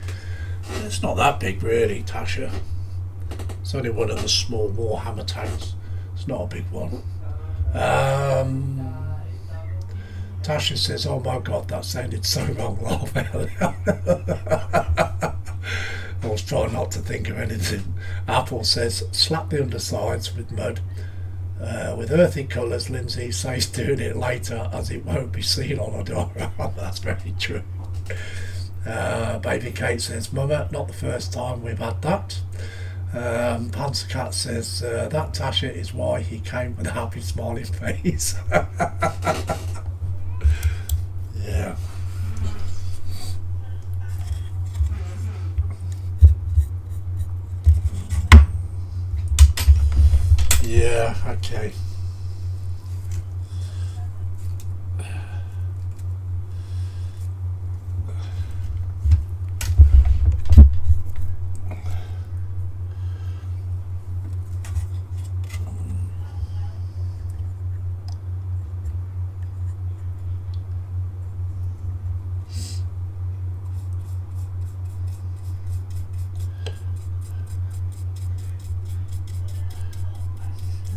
It's not that big really, Tasha. It's only one of the small Warhammer tanks. It's not a big one. Tasha says, oh my god, that sounded so wrong, laugh out loud. I was trying not to think of anything. Apple says, slap the undersides with mud. With earthy colours, Lindsay says doing it later as it won't be seen on a diorama. That's very true. Baby Kate says, Mama, not the first time we've had that. Panzer Cat says, that Tasha is why he came with a happy smiling face. Yeah. Yeah, okay.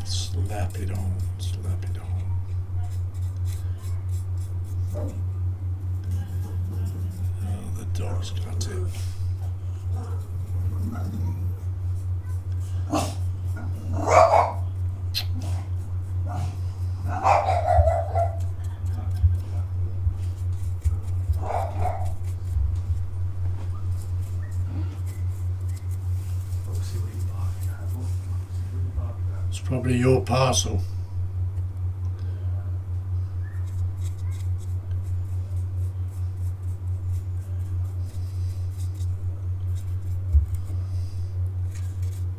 Slap it on, slap it on. Oh, the dog's got it. It's probably your parcel.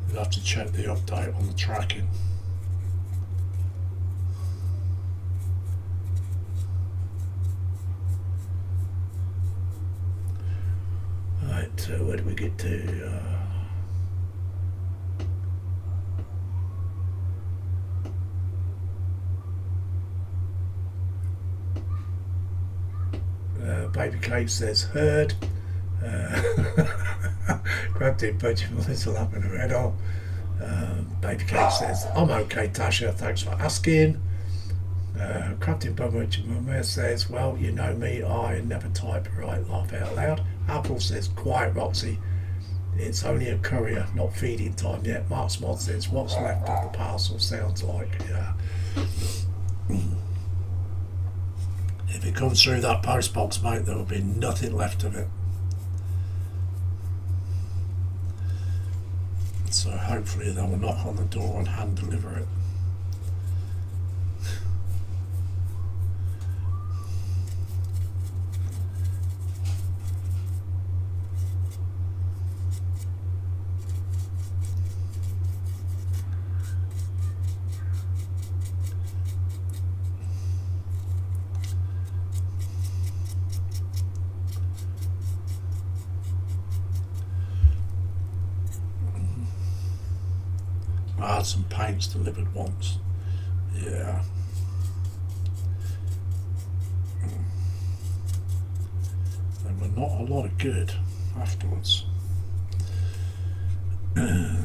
You'll have to check the update on the tracking. Right, so where do we get to? Baby Kate says, heard. Grabbed it, but your mother's laughing her head off. Baby Kate says, I'm okay, Tasha, thanks for asking. Crafting Budget Mama says, well, you know me, I never type right, laugh out loud. Apple says, quiet, Roxy. It's only a courier, not feeding time yet. Mark's Mod says, what's left of the parcel sounds like. Yeah. If it comes through that post box, mate, there will be nothing left of it. So hopefully they will knock on the door and hand deliver it. I had some paints delivered once. Yeah. They were not a lot of good afterwards. I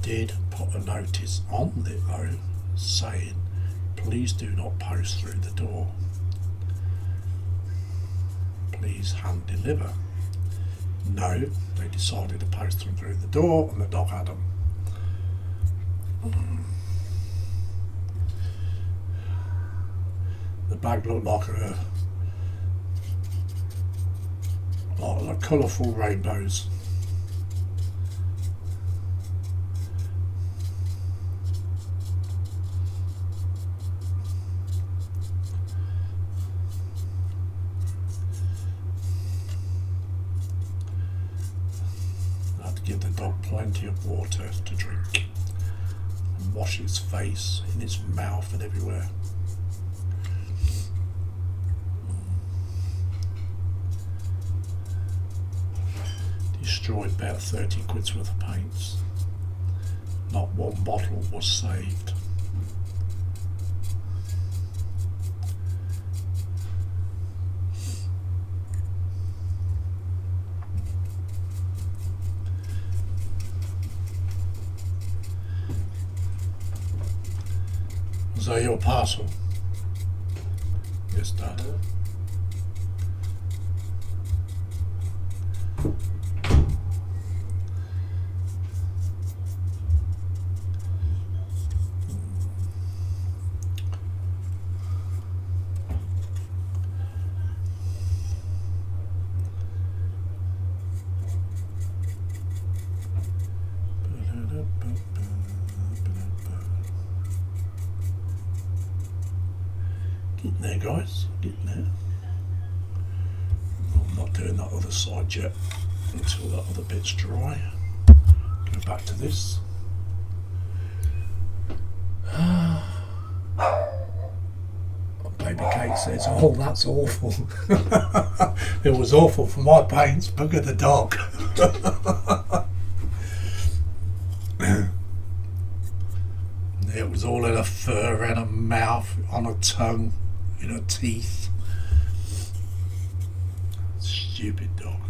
did put a notice on it though, saying, please do not post through the door. Please hand deliver. No, they decided to post them through the door and the dog had them. The bag looked like colourful rainbows. Give the dog plenty of water to drink and wash its face, in its mouth and everywhere. destroyed about 30 quid's worth of paints. Not one bottle was saved. Is that your parcel? Yes, Dad. Getting there, guys, getting there. I'm not doing that other side yet until that other bit's dry. Go back to this. Baby Kate says, oh, that's awful. It was awful for my paints. Bugger the dog. It was all in her fur and her mouth, on her tongue, in her teeth. Stupid dog.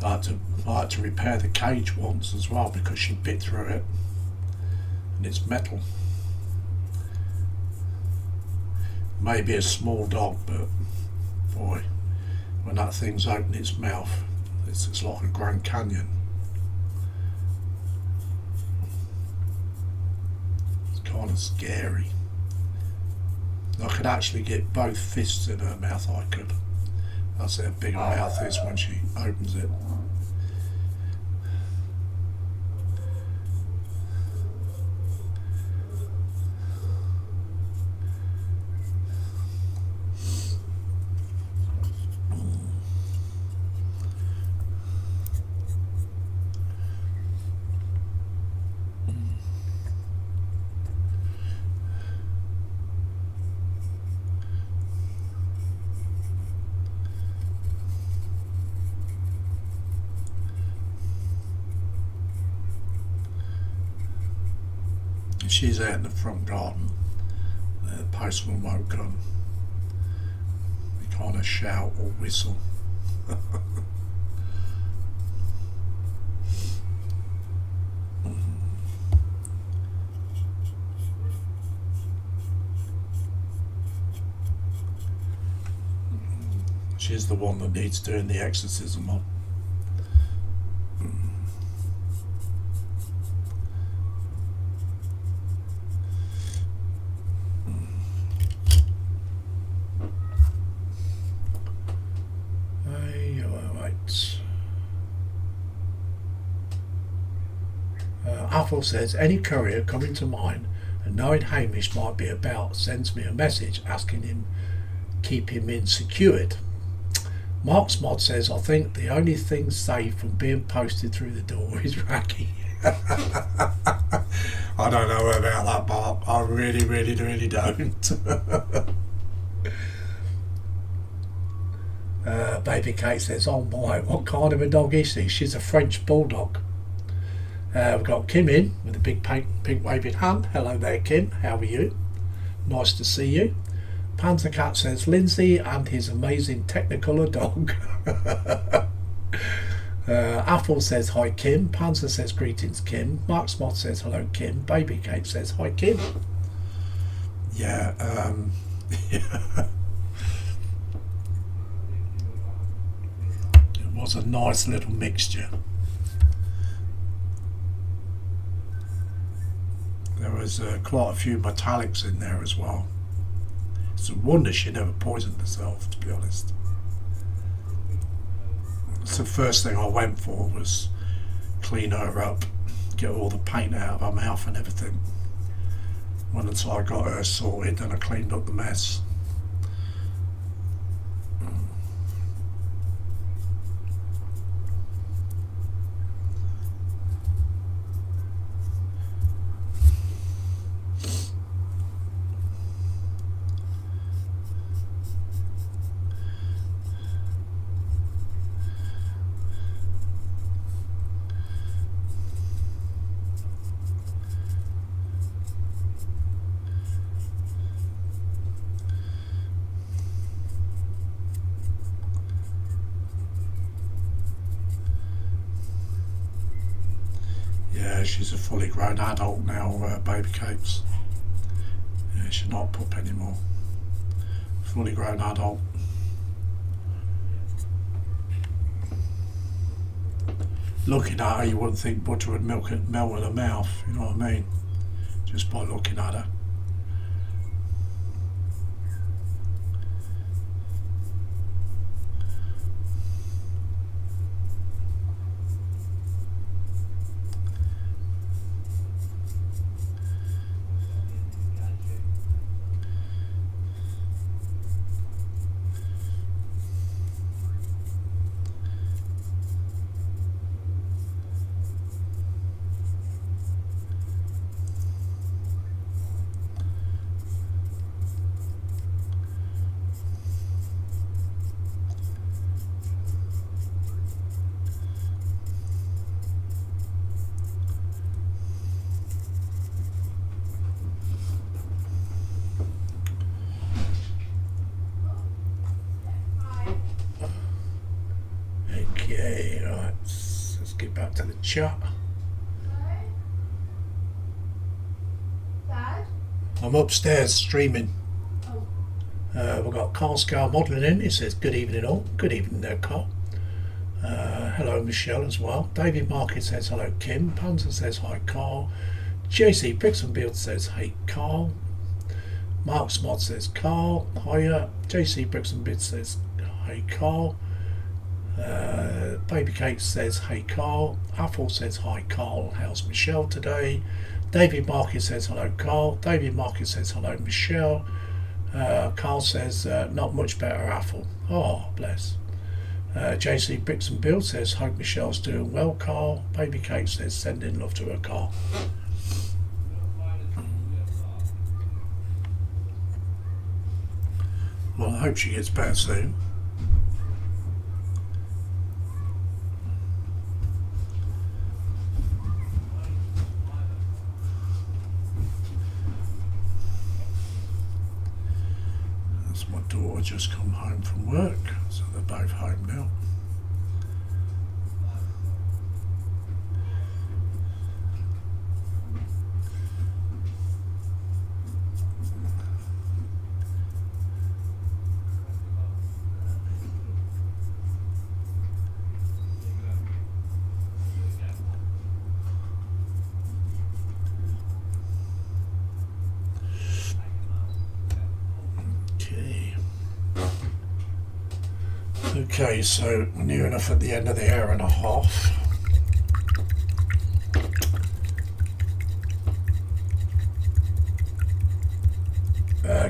I had to repair the cage once as well because she bit through it, and it's metal. Maybe a small dog, but boy, when that thing's opened its mouth, it's like a Grand Canyon. It's kind of scary. I could actually get both fists in her mouth. I could. That's how big her mouth is when she opens it. She's out in the front garden. The postman won't come. We kind of shout or whistle. She's the one that needs doing the exorcism on. Apple says, any courier coming to mine and knowing Hamish might be about sends me a message asking him keep him in secured. Mark's Mod says, I think the only thing safe from being posted through the door is Raggy. I don't know about that, Mark. I really don't. Baby Kate says, oh my, what kind of a dog is she? She's a French bulldog. We've got Kim in with a big pink waving hand. Hello there, Kim. How are you? Nice to see you. Panzer Cat says, Lindsay and his amazing Technicolor dog. Apple says, hi, Kim. Panzer says, greetings, Kim. Mark Smott says, hello, Kim. Baby Kate says, hi, Kim. Yeah, it was a nice little mixture. There was quite a few metallics in there as well. It's a wonder she never poisoned herself, to be honest. It's the first thing I went for was clean her up, get all the paint out of her mouth and everything. Once I got her sorted, then I cleaned up the mess. Yeah, she's a fully grown adult now, Baby Cakes. Yeah, she's not a pup anymore. Fully grown adult. Looking at her, you wouldn't think butter would melt in her mouth, you know what I mean? Just by looking at her. Okay, right, let's get back to the chat. Dad? I'm upstairs streaming. We've got Carl Scar modelling in. He says, good evening all. Good evening there, Carl. Hello, Michelle as well. David Market says, hello, Kim. Panzer says, hi, Carl. JC Brixton Build says, hey, Carl. Mark Smod says, Carl. Hiya. JC Brixton Build says, hey, Carl. Baby Cake says, hey, Carl. Apple says, hi, Carl. How's Michelle today? David Market says, hello, Carl. David Market says, hello, Michelle. Carl says, not much better, Apple. Oh, bless. JC Bricks and Build says, hope Michelle's doing well, Carl. Baby Cake says, sending love to her, Carl. Well, I hope she gets better soon. That's my daughter just come home from work, so they're both home now. Okay, so we're near enough at the end of the hour and a half.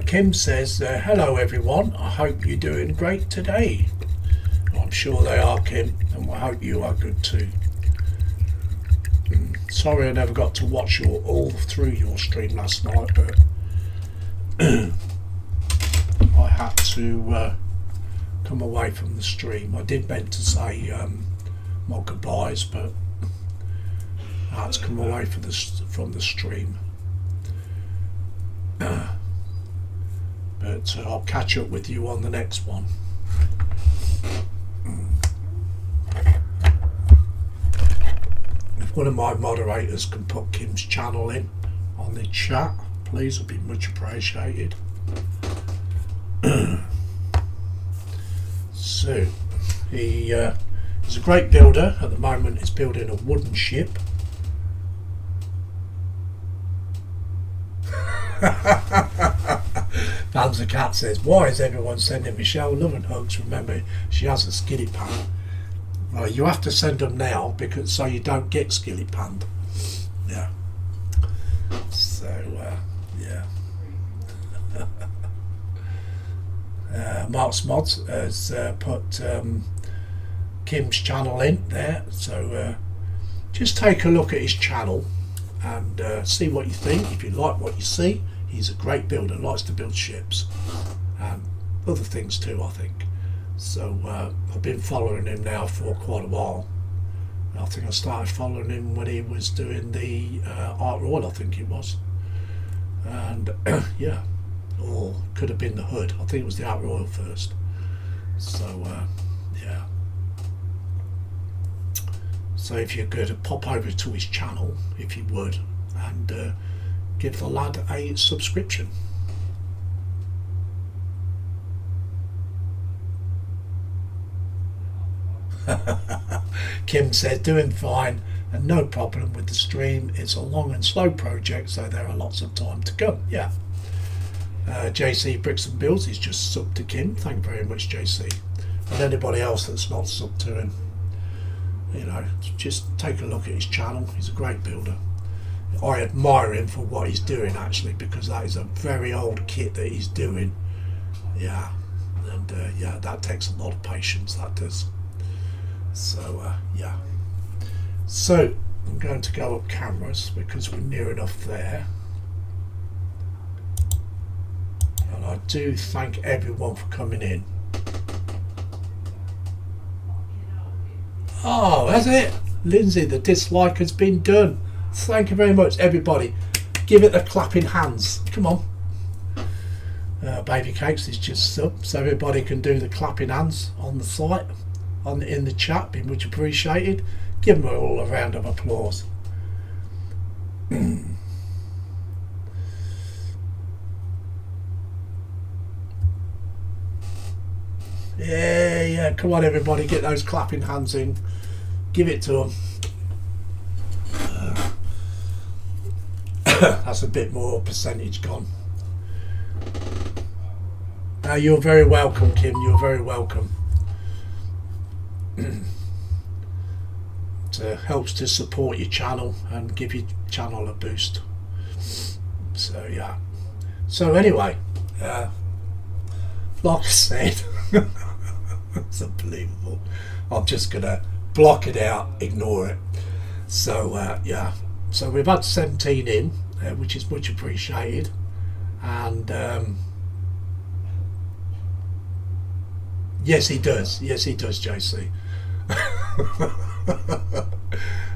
Kim says, hello everyone, I hope you're doing great today. I'm sure they are, Kim, and I hope you are good too. Sorry I never got to watch all through your stream last night, but I had to come away from the stream. I did meant to say my goodbyes, but I had to come away from the stream. But I'll catch up with you on the next one. If one of my moderators can put Kim's channel in on the chat, please, it'd be much appreciated. So he's a great builder. At the moment he's building a wooden ship. Banzer Cat says, why is everyone sending Michelle love and hugs? Remember, she has a skillet pan. Well, you have to send them now because so you don't get skillet panned. Yeah. So yeah. Mark's Mods has put Kim's channel in there, so just take a look at his channel and see what you think. If you like what you see, he's a great builder, likes to build ships and other things too, I think. So I've been following him now for quite a while. I think I started following him when he was doing the Art Royal, I think it was, and yeah, or could have been the Hood. I think it was the Art Royal first. So yeah. So if you could pop over to his channel, if you would, and give the lad a subscription. Kim said, doing fine and no problem with the stream. It's a long and slow project, so there are lots of time to come. Yeah. JC Bricks and Builds, he's just subbed to Kim. Thank you very much, JC. And anybody else that's not subbed to him, you know, just take a look at his channel. He's a great builder. I admire him for what he's doing, actually, because that is a very old kit that he's doing. Yeah. And yeah, that takes a lot of patience, that does. So yeah, so I'm going to go up cameras because we're near enough there, and I do thank everyone for coming in. Oh, that's it, Lindsay, the dislike has been done. Thank you very much, everybody. Give it the clapping hands, come on. Baby Cakes is just sub, so everybody can do the clapping hands on the site. In the chat, be much appreciated. Give them all a round of applause. Yeah, come on everybody, get those clapping hands in. Give it to them. That's a bit more percentage gone. You're very welcome, Kim, you're very welcome. It helps to support your channel and give your channel a boost. So yeah, so anyway, like I said, it's unbelievable. I'm just gonna block it out, ignore it. So yeah, so we've had 17 in, which is much appreciated, and yes he does, JC.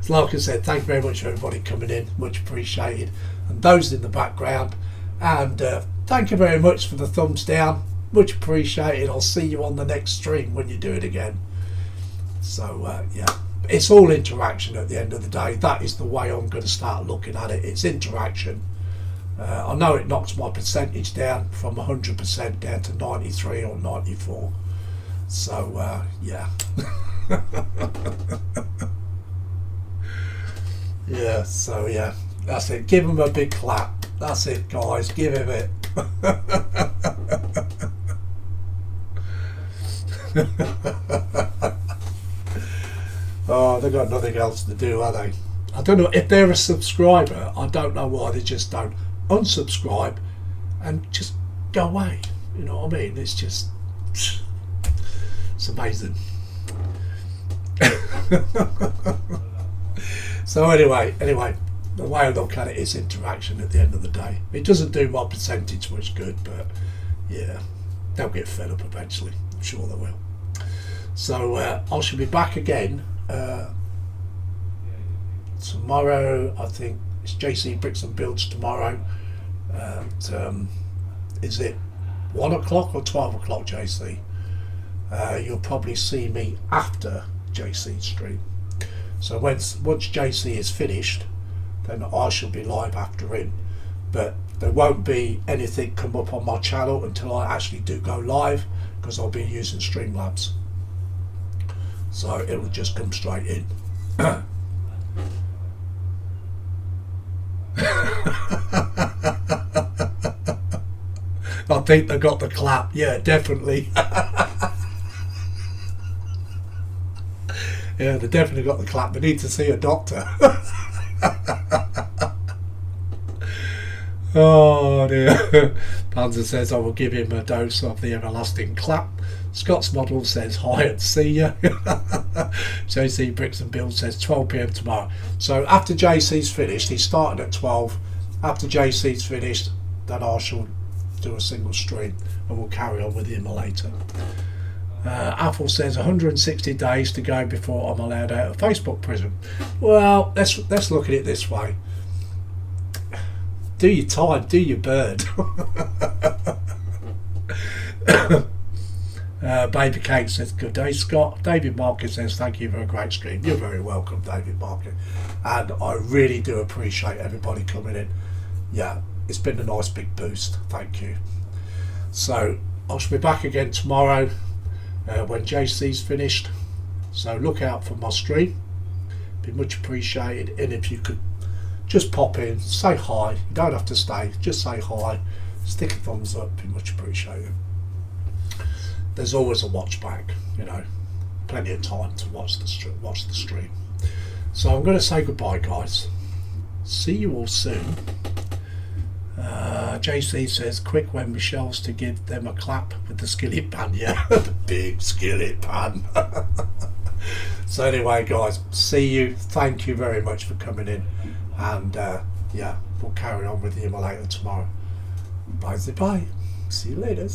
Like I said, thank you very much for everybody coming in, much appreciated, and those in the background, and thank you very much for the thumbs down, much appreciated. I'll see you on the next stream when you do it again. So yeah, it's all interaction at the end of the day. That is the way I'm going to start looking at it. It's interaction. I know it knocks my percentage down from 100% down to 93 or 94. So yeah. Yeah, so yeah, that's it. Give him a big clap. That's it, guys. Give him it. Oh, they've got nothing else to do, are they? I don't know if they're a subscriber. I don't know why they just don't unsubscribe and just go away. You know what I mean? It's just, it's amazing. So anyway, the way I look at it is interaction at the end of the day. It doesn't do my percentage much good, but yeah, they'll get fed up eventually. I'm sure they will. So I shall be back again tomorrow. I think it's JC Bricks and Builds tomorrow. Is it 1 o'clock or 12 o'clock, JC? You'll probably see me after JC's stream. So once JC is finished, then I shall be live after him. But there won't be anything come up on my channel until I actually do go live, because I'll be using Streamlabs. So it will just come straight in. I think they got the clap. Yeah, definitely. Yeah, they definitely got the clap. They need to see a doctor. Oh dear. Panzer says I will give him a dose of the everlasting clap. Scott's model says hi and see ya. JC Bricks and Build says 12 PM tomorrow. So after JC's finished, he's starting at 12. After JC's finished, then I shall do a single stream and we'll carry on with the Immolator. Apple says 160 days to go before I'm allowed out of Facebook prison. Well, let's look at it this way. Do your time, do your bird. Baby Cake says, good day, Scott. David Market says, thank you for a great stream. You're very welcome, David Market. And I really do appreciate everybody coming in. Yeah, it's been a nice big boost. Thank you. So I shall be back again tomorrow when JC's finished. So look out for my stream. Be much appreciated. And if you could just pop in, say hi. You don't have to stay. Just say hi. Stick a thumbs up. Be much appreciated. There's always a watch back. You know, plenty of time to watch the stream. So I'm going to say goodbye, guys. See you all soon. JC says, quick when Michelle's to give them a clap with the skillet pan. Yeah, the big skillet pan. So anyway, guys, see you. Thank you very much for coming in. And yeah, we'll carry on with the Immolator tomorrow. Bye. See you later.